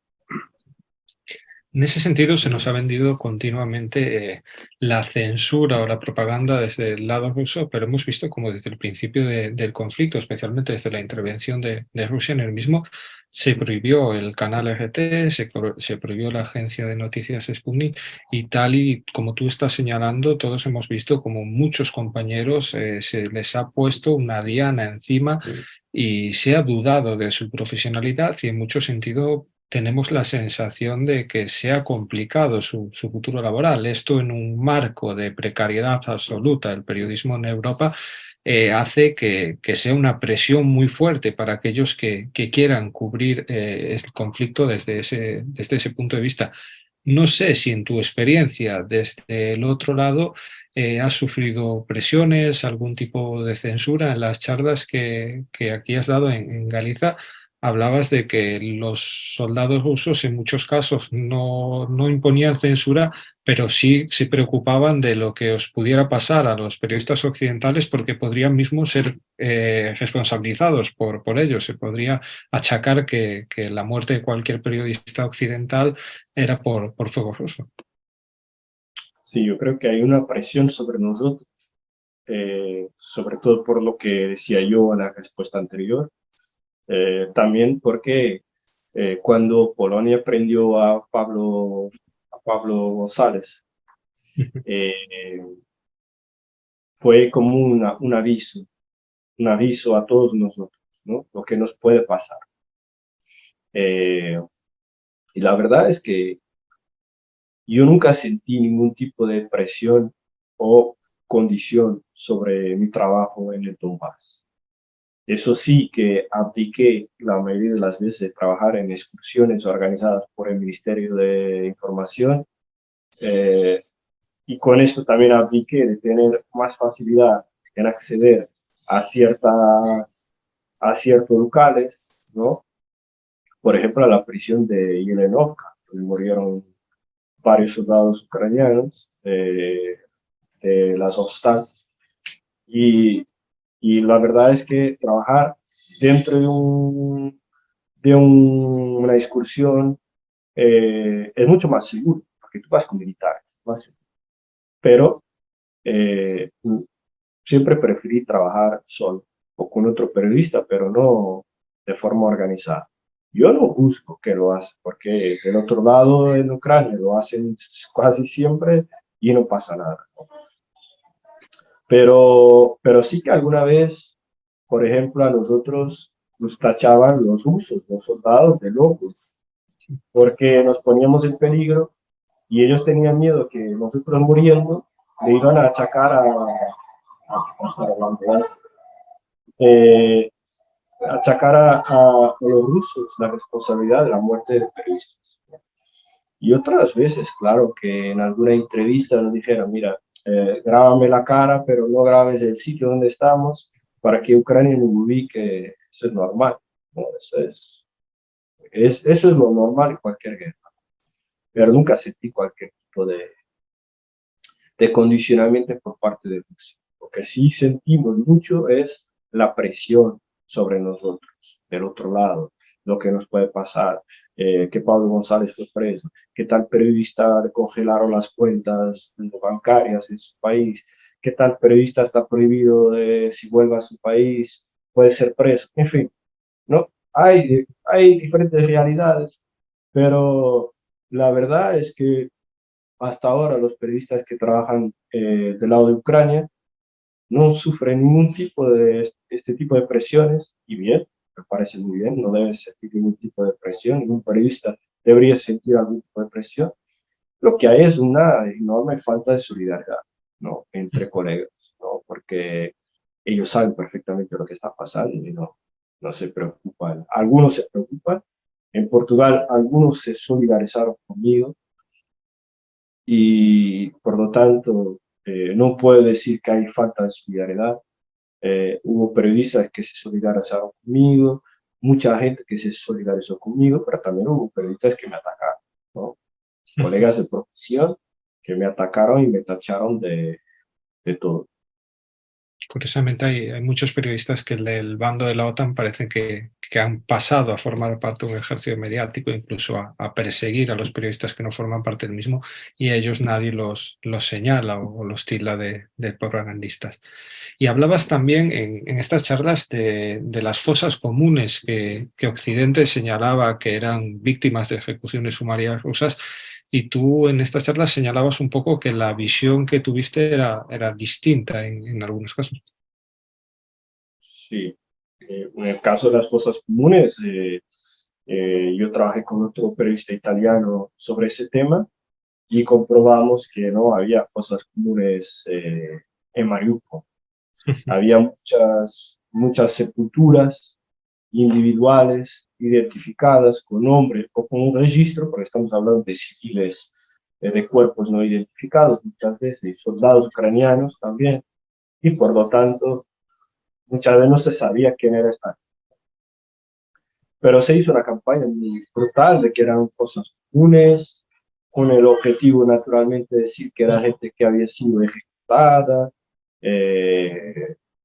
En ese sentido, se nos ha vendido continuamente la censura o la propaganda desde el lado ruso, pero hemos visto como desde el principio del conflicto, especialmente desde la intervención de Rusia en el mismo, se prohibió el canal RT, se prohibió la agencia de noticias Sputnik, y tal y como tú estás señalando, todos hemos visto como muchos compañeros se les ha puesto una diana encima y se ha dudado de su profesionalidad y en mucho sentido tenemos la sensación de que se ha complicado su futuro laboral. Esto en un marco de precariedad absoluta del periodismo en Europa hace que sea una presión muy fuerte para aquellos que quieran cubrir el conflicto desde ese punto de vista. No sé si en tu experiencia desde el otro lado ¿Has sufrido presiones, algún tipo de censura? En las charlas que aquí has dado en Galiza, hablabas de que los soldados rusos en muchos casos no imponían censura, pero sí se preocupaban de lo que os pudiera pasar a los periodistas occidentales porque podrían mismos ser responsabilizados por ello. Se podría achacar que la muerte de cualquier periodista occidental era por fuego ruso. Sí, yo creo que hay una presión sobre nosotros, sobre todo por lo que decía yo en la respuesta anterior, también porque cuando Polonia prendió a Pablo González, eh, fue como un aviso a todos nosotros, ¿no? Lo que nos puede pasar. Eh, y la verdad es que yo nunca sentí ningún tipo de presión o condición sobre mi trabajo en el Donbass. Eso sí que abdiqué la mayoría de las veces de trabajar en excursiones organizadas por el Ministerio de Información, eh, y con esto también abdiqué de tener más facilidad en acceder a ciertos locales, ¿no? Por ejemplo, a la prisión de Yelenovka, donde murieron varios soldados ucranianos de las Azovstal. Y, y la verdad es que trabajar dentro una excursión es mucho más seguro, porque tú vas con militares, más seguro. Pero eh, siempre preferí trabajar solo o con otro periodista, pero no de forma organizada. Yo no juzgo que lo hacen, porque del otro lado en Ucrania lo hacen casi siempre y no pasa nada, ¿no? Pero sí que alguna vez, por ejemplo, a nosotros nos tachaban los rusos, los soldados de locos, porque nos poníamos en peligro y ellos tenían miedo que nosotros muriendo le iban a achacar a la ambulancia, eh, achacar a los rusos la responsabilidad de la muerte de periodistas. Y otras veces, claro, que en alguna entrevista nos dijeron, mira, grábame la cara, pero no grabes el sitio donde estamos para que Ucrania no ubique. Eso es normal, ¿no? Eso es lo normal en cualquier guerra. Pero nunca sentí cualquier tipo de condicionamiento por parte de Rusia. Lo que sí sentimos mucho es la presión sobre nosotros, del otro lado, lo que nos puede pasar, que Pablo González fue preso, que tal periodista le congelaron las cuentas bancarias en su país, que tal periodista está prohibido de, si vuelve a su país, puede ser preso, en fin, ¿no? Hay diferentes realidades, pero la verdad es que hasta ahora los periodistas que trabajan del lado de Ucrania no sufren ningún tipo de este tipo de presiones, y bien, me parece muy bien, no deben sentir ningún tipo de presión, ningún periodista debería sentir algún tipo de presión. Lo que hay es una enorme falta de solidaridad, ¿no? Entre colegas, ¿no? Porque ellos saben perfectamente lo que está pasando y no se preocupan. Algunos se preocupan. En Portugal, algunos se solidarizaron conmigo y por lo tanto no puedo decir que hay falta de solidaridad. Hubo periodistas que se solidarizaron conmigo, mucha gente que se solidarizó conmigo, pero también hubo periodistas que me atacaron, ¿no? Colegas de profesión que me atacaron y me tacharon de todo. Curiosamente hay muchos periodistas que del bando de la OTAN parece que han pasado a formar parte de un ejército mediático, incluso a perseguir a los periodistas que no forman parte del mismo, y a ellos nadie los señala o los tilda de propagandistas. Y hablabas también en estas charlas de las fosas comunes que Occidente señalaba que eran víctimas de ejecuciones sumarias rusas, y tú en estas charlas señalabas un poco que la visión que tuviste era distinta en algunos casos. Sí, en el caso de las fosas comunes, yo trabajé con otro periodista italiano sobre ese tema y comprobamos que no había fosas comunes en Mariupol. Había muchas sepulturas individuales identificadas con nombre o con un registro, porque estamos hablando de civiles de cuerpos no identificados, muchas veces soldados ucranianos también, y por lo tanto muchas veces no se sabía quién era esta. Pero se hizo una campaña muy brutal de que eran fosas comunes, con el objetivo naturalmente de decir que era gente que había sido ejecutada,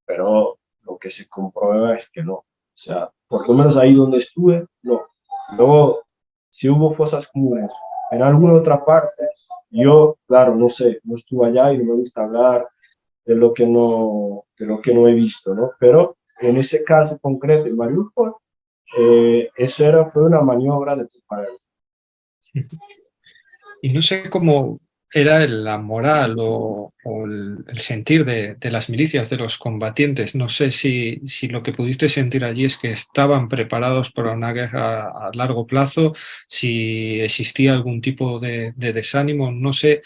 pero lo que se comprueba es que no. O sea, por lo menos ahí donde estuve, no. Luego, si hubo fosas comunes en alguna otra parte, yo, claro, no sé, no estuve allá y no me gusta hablar de lo que no he visto, ¿no? Pero en ese caso concreto en Mariupol, fue una maniobra de preparación. Y no sé cómo era la moral o el sentir de las milicias, de los combatientes. No sé si lo que pudiste sentir allí es que estaban preparados para una guerra a largo plazo, si existía algún tipo de desánimo. No sé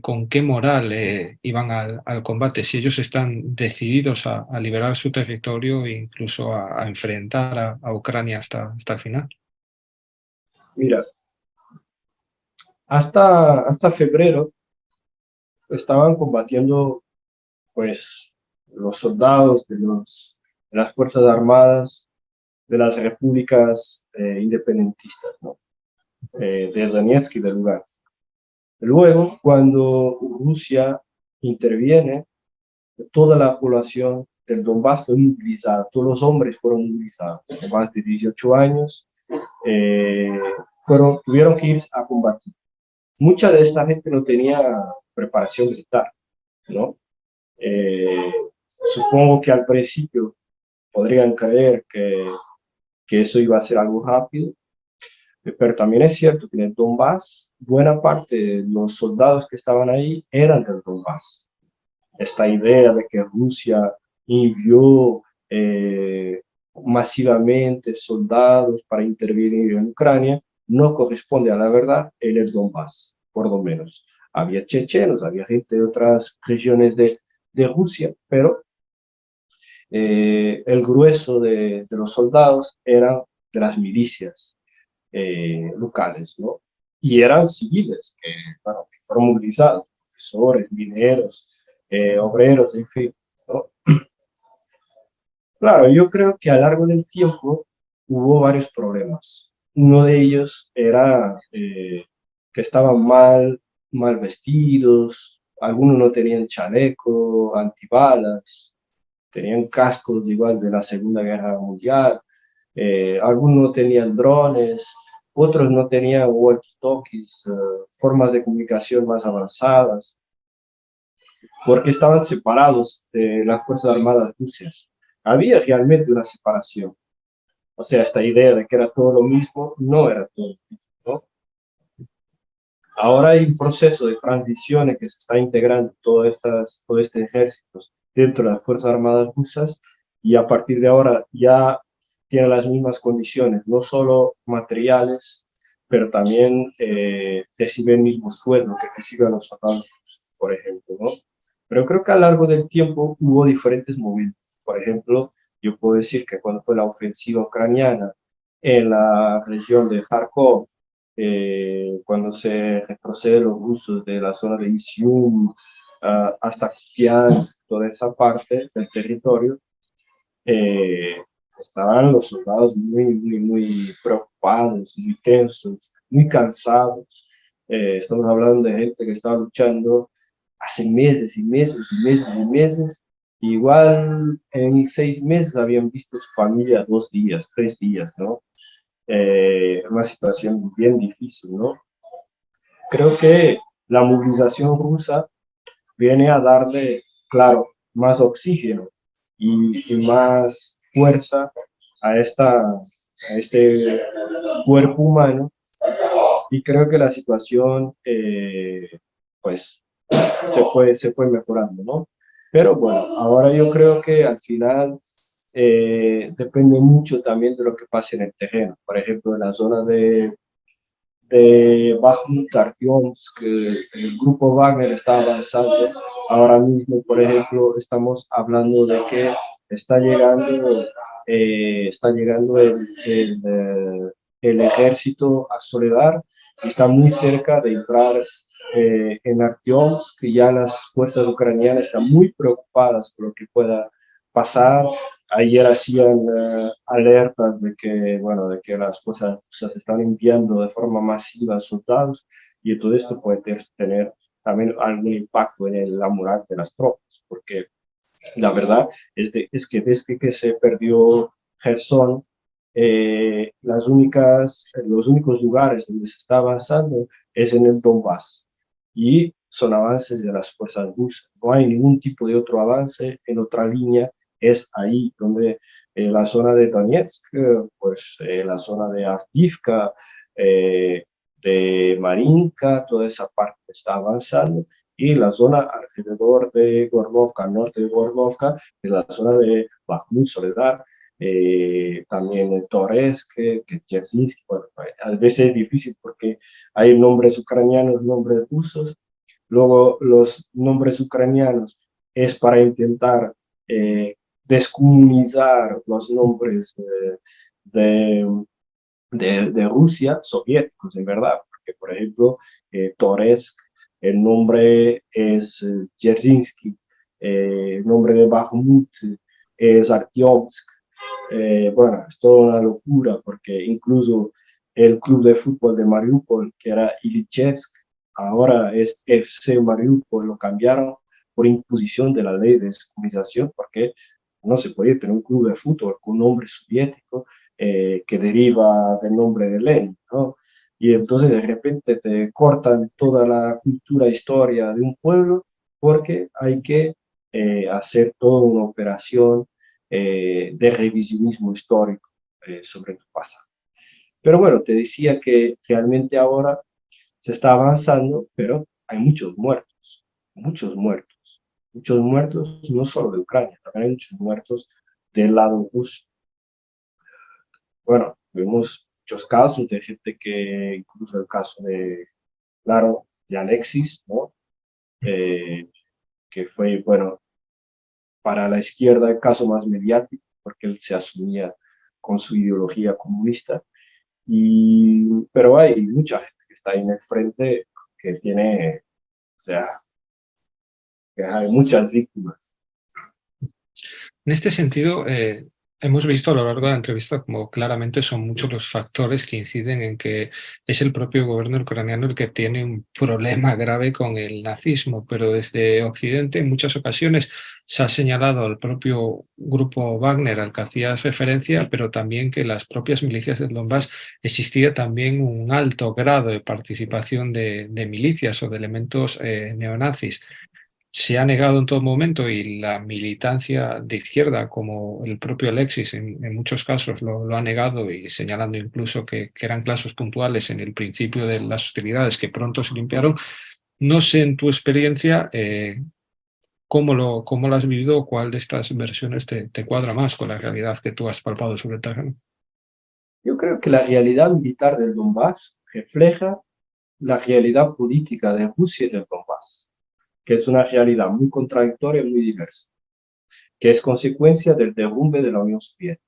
con qué moral iban al combate, si ellos están decididos a liberar su territorio e incluso a enfrentar a Ucrania hasta el final. Mira, hasta febrero estaban combatiendo pues los soldados de las Fuerzas Armadas de las repúblicas independentistas, ¿no? De Donetsk y de Lugansk. Luego, cuando Rusia interviene, toda la población del Donbass fue movilizada, todos los hombres fueron movilizados, de más de 18 años, eh, tuvieron que ir a combatir. Mucha de esta gente no tenía preparación militar, ¿no? Eh, Supongo que al principio podrían creer que eso iba a ser algo rápido, pero también es cierto que en el Donbass, buena parte de los soldados que estaban ahí eran del Donbass. Esta idea de que Rusia envió masivamente soldados para intervenir en Ucrania no corresponde a la verdad en el Donbass, por lo menos. Había chechenos, había gente de otras regiones de Rusia, pero el grueso de los soldados eran de las milicias locales, ¿no? Y eran civiles bueno, que fueron movilizados, profesores, mineros, obreros, en fin, ¿no? Claro, yo creo que a lo largo del tiempo hubo varios problemas. Uno de ellos era que estaban mal vestidos, algunos no tenían chaleco, antibalas, tenían cascos igual de la Segunda Guerra Mundial, algunos no tenían drones, otros no tenían walkie-talkies, formas de comunicación más avanzadas, porque estaban separados de las Fuerzas Armadas rusas. Había realmente una separación. O sea, esta idea de que era todo lo mismo, no era todo lo mismo, ¿no? Ahora hay un proceso de transición en que se está integrando todo este ejército dentro de las Fuerzas Armadas rusas y a partir de ahora ya tiene las mismas condiciones, no solo materiales, pero también recibe el mismo sueldo que reciben los soldados rusos, por ejemplo, ¿no? Pero creo que a lo largo del tiempo hubo diferentes momentos. Por ejemplo, yo puedo decir que cuando fue la ofensiva ucraniana en la región de Kharkov, cuando se retrocede los rusos de la zona de Izium hasta Kupiansk, toda esa parte del territorio, eh, estaban los soldados muy, muy, muy preocupados, muy tensos, muy cansados. Estamos hablando de gente que estaba luchando hace meses y meses y meses y meses. Igual en 6 meses habían visto su familia 2 días, 3 días, ¿no? Una situación bien difícil, ¿no? Creo que la movilización rusa viene a darle, claro, más oxígeno y más fuerza a este cuerpo humano y creo que la situación pues se fue mejorando, ¿no? Pero bueno, ahora yo creo que al final depende mucho también de lo que pase en el terreno. Por ejemplo, en la zona de Bakhmut, Artyomsk, que el grupo Wagner está avanzando. Ahora mismo, por ejemplo, estamos hablando de que está llegando el ejército a Soledar y está muy cerca de entrar en Artyomsk ya las fuerzas ucranianas están muy preocupadas por lo que pueda pasar. Ayer hacían alertas de que, bueno, de que las fuerzas rusas están enviando de forma masiva soldados y todo esto puede tener también algún impacto en la moral de las tropas, porque la verdad es que desde que se perdió Gerson, los únicos lugares donde se está avanzando es en el Donbass y son avances de las fuerzas rusas. No hay ningún tipo de otro avance en otra línea, es ahí donde la zona de Donetsk, la zona de Avdiivka, de Marinka, toda esa parte está avanzando y la zona alrededor de Gorlovka, al norte de Gorlovka, es la zona de Bakhmut, Soledar, también Toretsk, que Chersinsk. Bueno, a veces es difícil porque hay nombres ucranianos, nombres rusos, luego los nombres ucranianos es para intentar descomunizar los nombres de, de Rusia, soviéticos en verdad, porque por ejemplo Toretsk, el nombre es Dzerzhinsky, el nombre de Bakhmut es Artyomsk. Bueno, es toda una locura porque incluso el club de fútbol de Mariupol, que era Ilichevsk, ahora es FC Mariupol, lo cambiaron por imposición de la ley de descomunización porque no se podía tener un club de fútbol con nombre soviético que deriva del nombre de Lenin, ¿no? Y entonces de repente te cortan toda la cultura, historia de un pueblo porque hay que hacer toda una operación de revisionismo histórico sobre tu pasado. Pero bueno, te decía que realmente ahora se está avanzando, pero hay muchos muertos, muchos muertos, no solo de Ucrania, también hay muchos muertos del lado ruso. Bueno, vemos muchos casos de gente que, incluso el caso de, claro, de Alexis, ¿no? Que fue, bueno, para la izquierda el caso más mediático, porque él se asumía con su ideología comunista, pero hay mucha gente que está ahí en el frente que tiene, o sea, que hay muchas víctimas. En este sentido, hemos visto a lo largo de la entrevista como claramente son muchos los factores que inciden en que es el propio gobierno ucraniano el que tiene un problema grave con el nazismo, pero desde Occidente en muchas ocasiones se ha señalado al propio grupo Wagner al que hacías referencia, pero también que las propias milicias del Donbass existía también un alto grado de participación de milicias o de elementos neonazis. Se ha negado en todo momento y la militancia de izquierda, como el propio Alexis en muchos casos lo ha negado y señalando incluso que eran casos puntuales en el principio de las hostilidades que pronto se limpiaron. No sé en tu experiencia cómo lo has vivido o cuál de estas versiones te cuadra más con la realidad que tú has palpado sobre el terreno. Yo creo que la realidad militar del Donbass refleja la realidad política de Rusia y del Donbass, que es una realidad muy contradictoria y muy diversa, que es consecuencia del derrumbe de la Unión Soviética.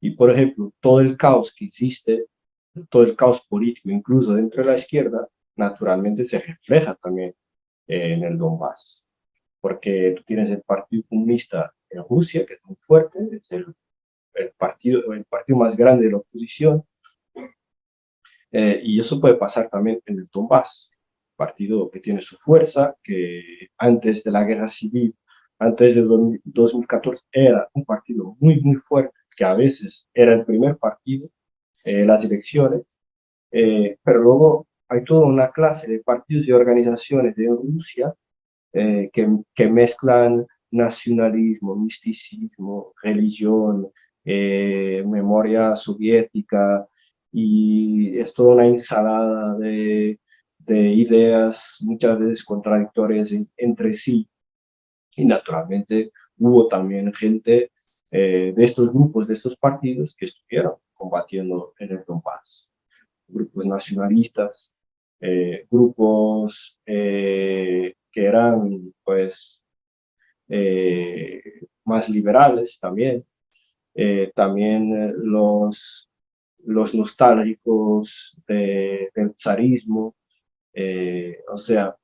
Y, por ejemplo, todo el caos que existe, todo el caos político, incluso dentro de la izquierda, naturalmente se refleja también en el Donbass, porque tú tienes el Partido Comunista en Rusia, que es muy fuerte, es el partido más grande de la oposición, y eso puede pasar también en el Donbass, partido que tiene su fuerza, que antes de la guerra civil, antes de 2014, era un partido muy, muy fuerte, que a veces era el primer partido en las elecciones, pero luego hay toda una clase de partidos y organizaciones de Rusia que mezclan nacionalismo, misticismo, religión, memoria soviética, y es toda una ensalada de ideas muchas veces contradictorias entre sí. Y naturalmente hubo también gente de estos grupos, de estos partidos que estuvieron combatiendo en el Donbass. Grupos nacionalistas, grupos que eran pues más liberales también, también los nostálgicos del zarismo, O sea,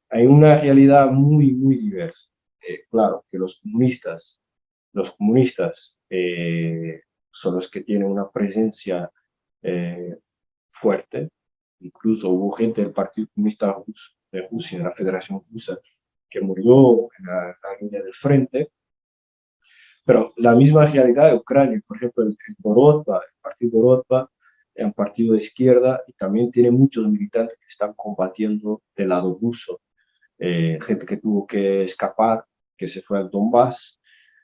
hay una realidad muy, muy diversa. Claro que los comunistas son los que tienen una presencia eh, fuerte. Incluso hubo gente del Partido Comunista Ruso, de Rusia, de la Federación Rusa, que murió en la línea del frente. Pero la misma realidad de Ucrania, por ejemplo, el partido Borotva, es un partido de izquierda y también tiene muchos militantes que están combatiendo del lado ruso. Gente que tuvo que escapar, que se fue al Donbass.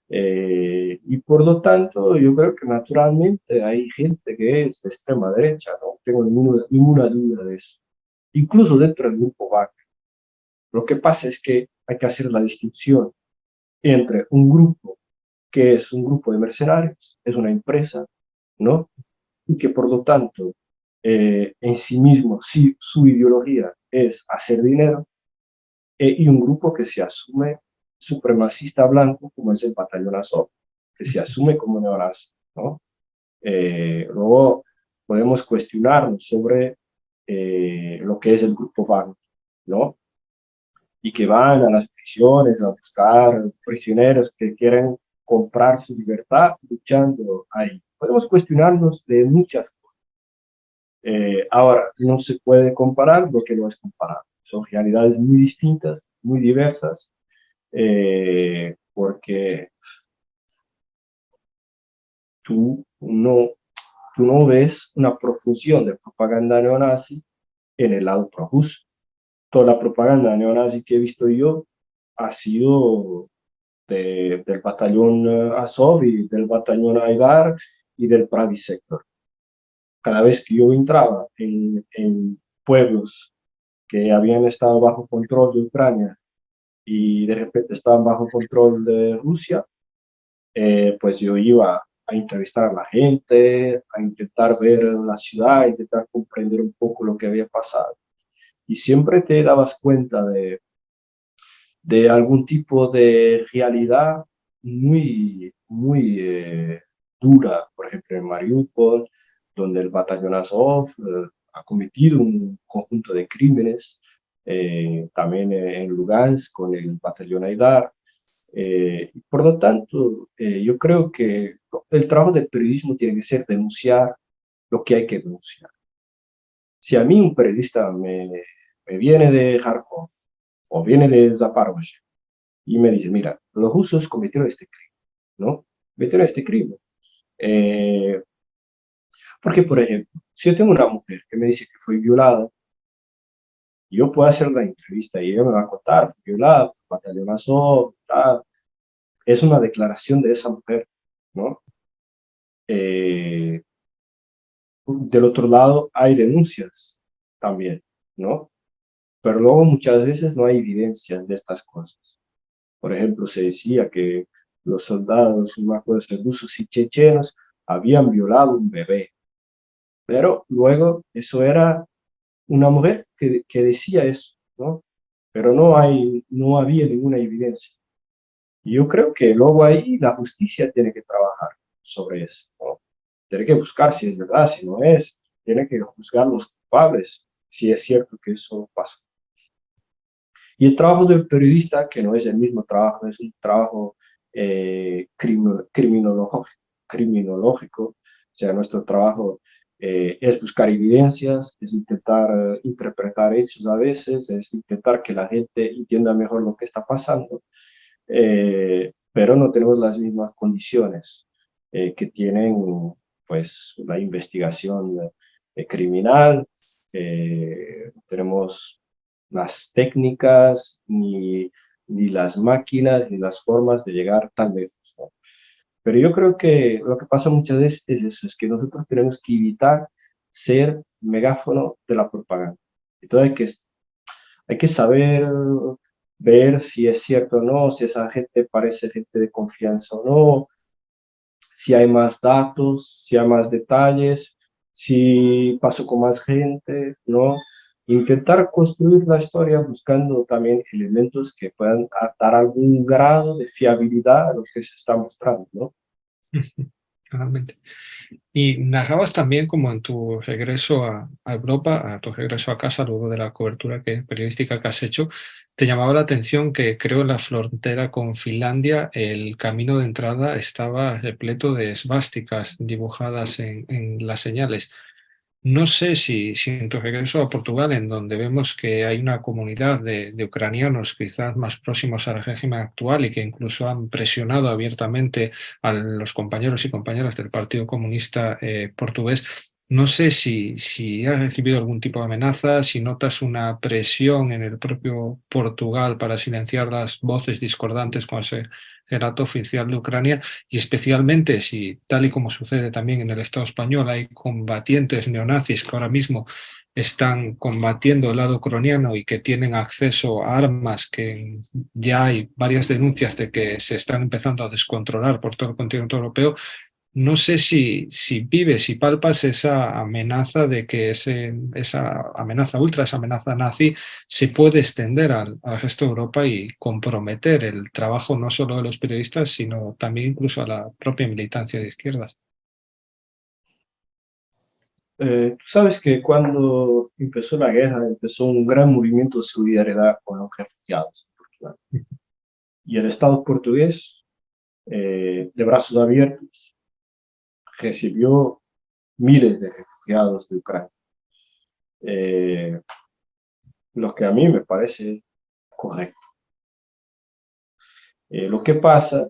Y por lo tanto, yo creo que naturalmente hay gente que es de extrema derecha, no tengo ninguna duda de eso. Incluso dentro del grupo Wagner. Lo que pasa es que hay que hacer la distinción entre un grupo que es un grupo de mercenarios, es una empresa, ¿no? Y que por lo tanto, en sí mismo, sí, su ideología es hacer dinero, y un grupo que se asume supremacista blanco, como es el Batallón Azov, que se asume como neonazi, ¿no? Luego podemos cuestionarnos sobre lo que es el grupo Wagner, ¿no? Y que van a las prisiones a buscar prisioneros que quieren comprar su libertad luchando ahí. Podemos cuestionarnos de muchas cosas. Ahora, no se puede comparar lo que no es comparable. Son realidades muy distintas, muy diversas, porque tú no, tú no ves una profusión de propaganda neonazi en el lado pro-ruso. Toda la propaganda neonazi que he visto yo ha sido del batallón Azov y del batallón Aidar y del Pravi Sector. Cada vez que yo entraba en pueblos que habían estado bajo control de Ucrania y de repente estaban bajo control de Rusia, pues yo iba a entrevistar a la gente, a intentar ver la ciudad, a intentar comprender un poco lo que había pasado. Y siempre te dabas cuenta de algún tipo de realidad muy, muy dura, por ejemplo en Mariupol, donde el batallón Azov ha cometido un conjunto de crímenes, también en Lugansk con el batallón Aidar. Por lo tanto, yo creo que el trabajo del periodismo tiene que ser denunciar lo que hay que denunciar. Si a mí un periodista me viene de Kharkov o viene de Zaporozhye y me dice, mira, los rusos cometieron este crimen, ¿no? Cometieron este crimen. Eh, Porque, por ejemplo, si yo tengo una mujer que me dice que fue violada, yo puedo hacer la entrevista y ella me va a contar, fue violada, fue batallón Azov, tal. Es una declaración de esa mujer, ¿no? Eh, del otro lado hay denuncias también, ¿no? Pero luego muchas veces no hay evidencias de estas cosas. Por ejemplo, se decía que los soldados, no me acuerdo si rusos y chechenos, habían violado un bebé. Pero luego eso era una mujer que decía eso, ¿no? Pero no había ninguna evidencia. Y yo creo que luego ahí la justicia tiene que trabajar sobre eso, ¿no? Tiene que buscar si es verdad, si no es, tiene que juzgar los culpables, si es cierto que eso pasó. Y el trabajo del periodista, que no es el mismo trabajo, es un trabajo criminológico, o sea, nuestro trabajo es buscar evidencias, es intentar interpretar hechos a veces, es intentar que la gente entienda mejor lo que está pasando, pero no tenemos las mismas condiciones que tienen pues una investigación criminal, tenemos las técnicas, ni las máquinas, ni las formas de llegar tan lejos, ¿no? Pero yo creo que lo que pasa muchas veces es eso, es que nosotros tenemos que evitar ser megáfono de la propaganda. Entonces hay que saber ver si es cierto o no, si esa gente parece gente de confianza o no, si hay más datos, si hay más detalles, si pasó con más gente, ¿no? Intentar construir la historia buscando también elementos que puedan dar algún grado de fiabilidad a lo que se está mostrando, ¿no? Totalmente. Y narrabas también como en tu regreso a Europa, a tu regreso a casa, luego de la cobertura periodística que has hecho, te llamaba la atención que creo en la frontera con Finlandia el camino de entrada estaba repleto de esvásticas dibujadas en las señales. No sé si en tu regreso a Portugal, en donde vemos que hay una comunidad de ucranianos quizás más próximos al régimen actual y que incluso han presionado abiertamente a los compañeros y compañeras del Partido Comunista portugués, no sé si has recibido algún tipo de amenaza, si notas una presión en el propio Portugal para silenciar las voces discordantes con ese relato oficial de Ucrania y especialmente si, tal y como sucede también en el Estado español, hay combatientes neonazis que ahora mismo están combatiendo el lado ucraniano y que tienen acceso a armas que ya hay varias denuncias de que se están empezando a descontrolar por todo el continente europeo. No sé si vives, si palpas esa amenaza de que esa amenaza ultra, esa amenaza nazi, se puede extender al resto de Europa y comprometer el trabajo no solo de los periodistas, sino también incluso a la propia militancia de izquierdas. Tú sabes que cuando empezó la guerra, empezó un gran movimiento de solidaridad con los refugiados en Portugal. Y el Estado portugués, de brazos abiertos, recibió miles de refugiados de Ucrania. Eh, lo que a mí me parece correcto. Lo que pasa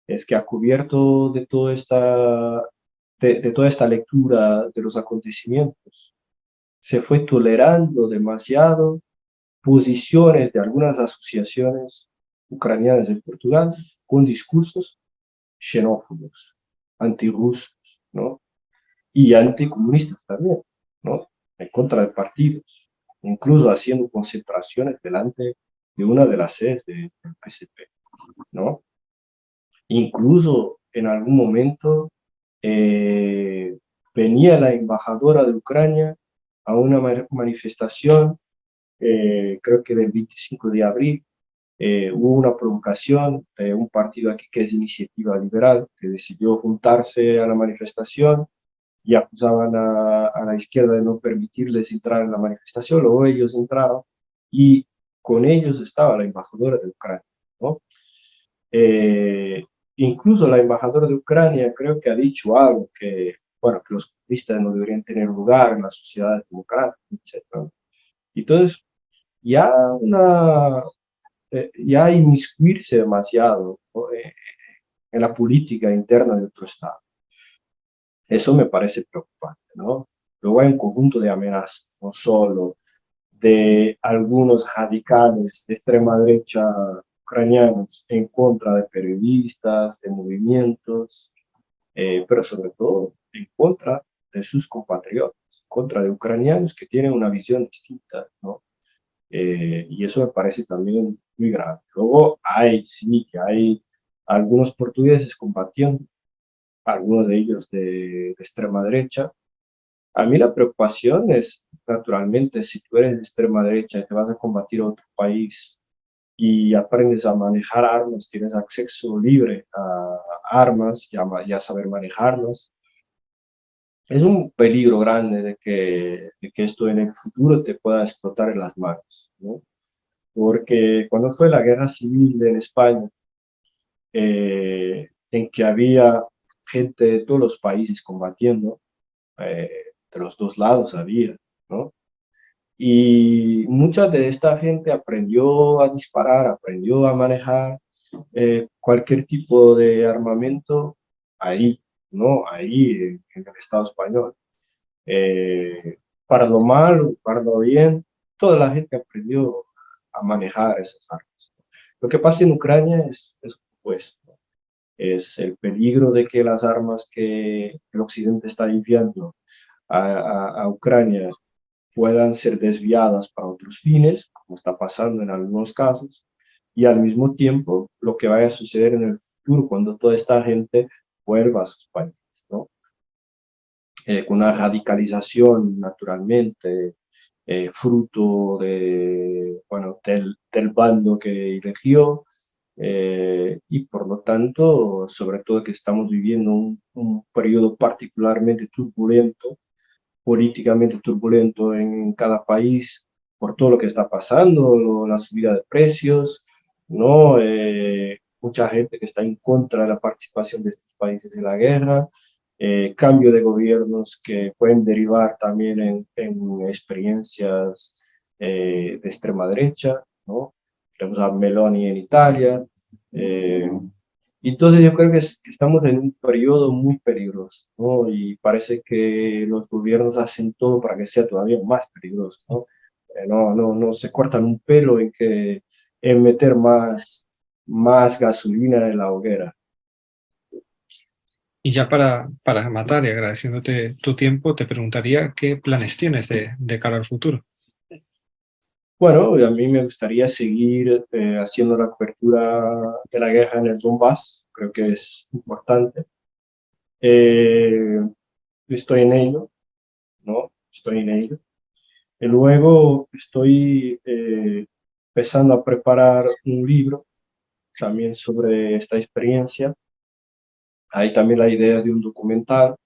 es que a cubierto de toda esta lectura de los acontecimientos, se fue tolerando demasiado posiciones de algunas asociaciones ucranianas de Portugal con discursos xenófobos, antirrusos, ¿no? Y anticomunistas también, ¿no? En contra de partidos, incluso haciendo concentraciones delante de una de las sedes del PSP, ¿no? Incluso en algún momento eh, venía la embajadora de Ucrania a una manifestación, creo que del 25 de abril, hubo una provocación, un partido aquí que es Iniciativa Liberal, que decidió juntarse a la manifestación y acusaban a la izquierda de no permitirles entrar en la manifestación, luego ellos entraron y con ellos estaba la embajadora de Ucrania, ¿no? Eh, Incluso la embajadora de Ucrania creo que ha dicho algo que, bueno, que los comunistas no deberían tener lugar en la sociedad democrática, etc. Entonces, ya ya inmiscuirse demasiado, ¿no? En la política interna de otro Estado. Eso me parece preocupante, ¿no? Luego hay un conjunto de amenazas, no solo de algunos radicales de extrema derecha ucranianos en contra de periodistas, de movimientos, pero sobre todo en contra de sus compatriotas, en contra de ucranianos que tienen una visión distinta, ¿no? Y eso me parece también muy grave. Luego sí, que hay algunos portugueses combatiendo, algunos de ellos de extrema derecha. A mí la preocupación es, naturalmente, si tú eres de extrema derecha y te vas a combatir a otro país y aprendes a manejar armas, tienes acceso libre a armas y a saber manejarlas, es un peligro grande de que esto en el futuro te pueda explotar en las manos, ¿no? Porque cuando fue la guerra civil en España, en que había gente de todos los países combatiendo, eh, de los dos lados había, ¿no? Y mucha de esta gente aprendió a disparar, aprendió a manejar cualquier tipo de armamento ahí, ¿no? Ahí en el Estado español. Para lo malo, para lo bien, toda la gente aprendió a manejar esas armas. Lo que pasa en Ucrania es opuesto. Es el peligro de que las armas que el Occidente está enviando a Ucrania puedan ser desviadas para otros fines, como está pasando en algunos casos, y al mismo tiempo lo que vaya a suceder en el futuro cuando toda esta gente vuelva a sus países, ¿no? Con una radicalización naturalmente fruto de, bueno, del bando que eligió Y por lo tanto, sobre todo que estamos viviendo un periodo particularmente turbulento, políticamente turbulento en cada país por todo lo que está pasando, la subida de precios, ¿no? Mucha gente que está en contra de la participación de estos países en la guerra, cambio de gobiernos que pueden derivar también en experiencias de extrema derecha, ¿no? Tenemos a Meloni en Italia. Entonces yo creo que estamos en un periodo muy peligroso, ¿no? Y parece que los gobiernos hacen todo para que sea todavía más peligroso, ¿no? No se cortan un pelo en meter más gasolina en la hoguera. Y ya para matar y agradeciéndote tu tiempo, te preguntaría qué planes tienes de cara al futuro. Bueno, a mí me gustaría seguir haciendo la cobertura de la guerra en el Donbass, creo que es importante. Eh, Estoy en ello, ¿no? Estoy en ello. Y luego estoy empezando a preparar un libro también sobre esta experiencia. Hay también la idea de un documental. O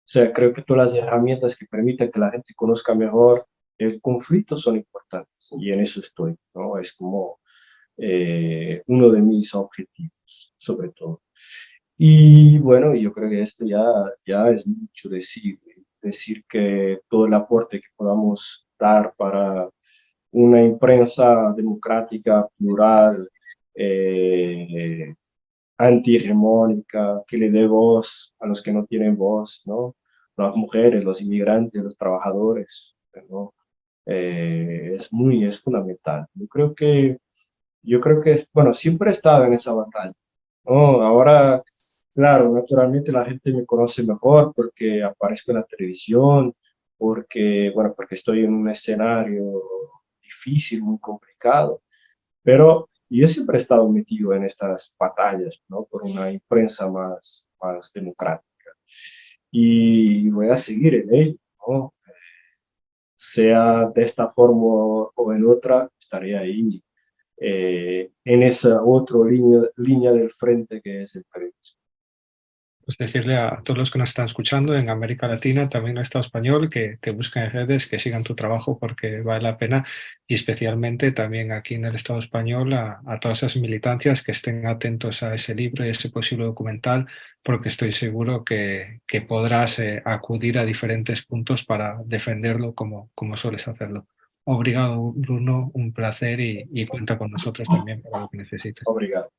sea, creo que todas las herramientas que permiten que la gente conozca mejor el conflicto son importantes y en eso estoy, ¿no? Es como uno de mis objetivos, sobre todo. Y bueno, yo creo que esto ya es mucho decir que todo el aporte que podamos dar para una imprensa democrática, plural, eh, antihegemónica, que le dé voz a los que no tienen voz, ¿no? Las mujeres, los inmigrantes, los trabajadores, ¿no? Es fundamental. Yo creo que, bueno, siempre he estado en esa batalla, ¿no? Ahora, claro, naturalmente la gente me conoce mejor porque aparezco en la televisión, porque estoy en un escenario difícil, muy complicado, pero yo siempre he estado metido en estas batallas, ¿no? Por una imprensa más democrática. Y voy a seguir en ello, ¿no? Sea de esta forma o en otra, estaré ahí en esa otra línea del frente que es el periodismo. Pues decirle a todos los que nos están escuchando en América Latina, también al Estado español, que te busquen en redes, que sigan tu trabajo porque vale la pena y especialmente también aquí en el Estado español a todas esas militancias que estén atentos a ese libro y ese posible documental porque estoy seguro que podrás acudir a diferentes puntos para defenderlo como sueles hacerlo. Obrigado, Bruno, un placer y cuenta con nosotros también para lo que necesites. Obrigado.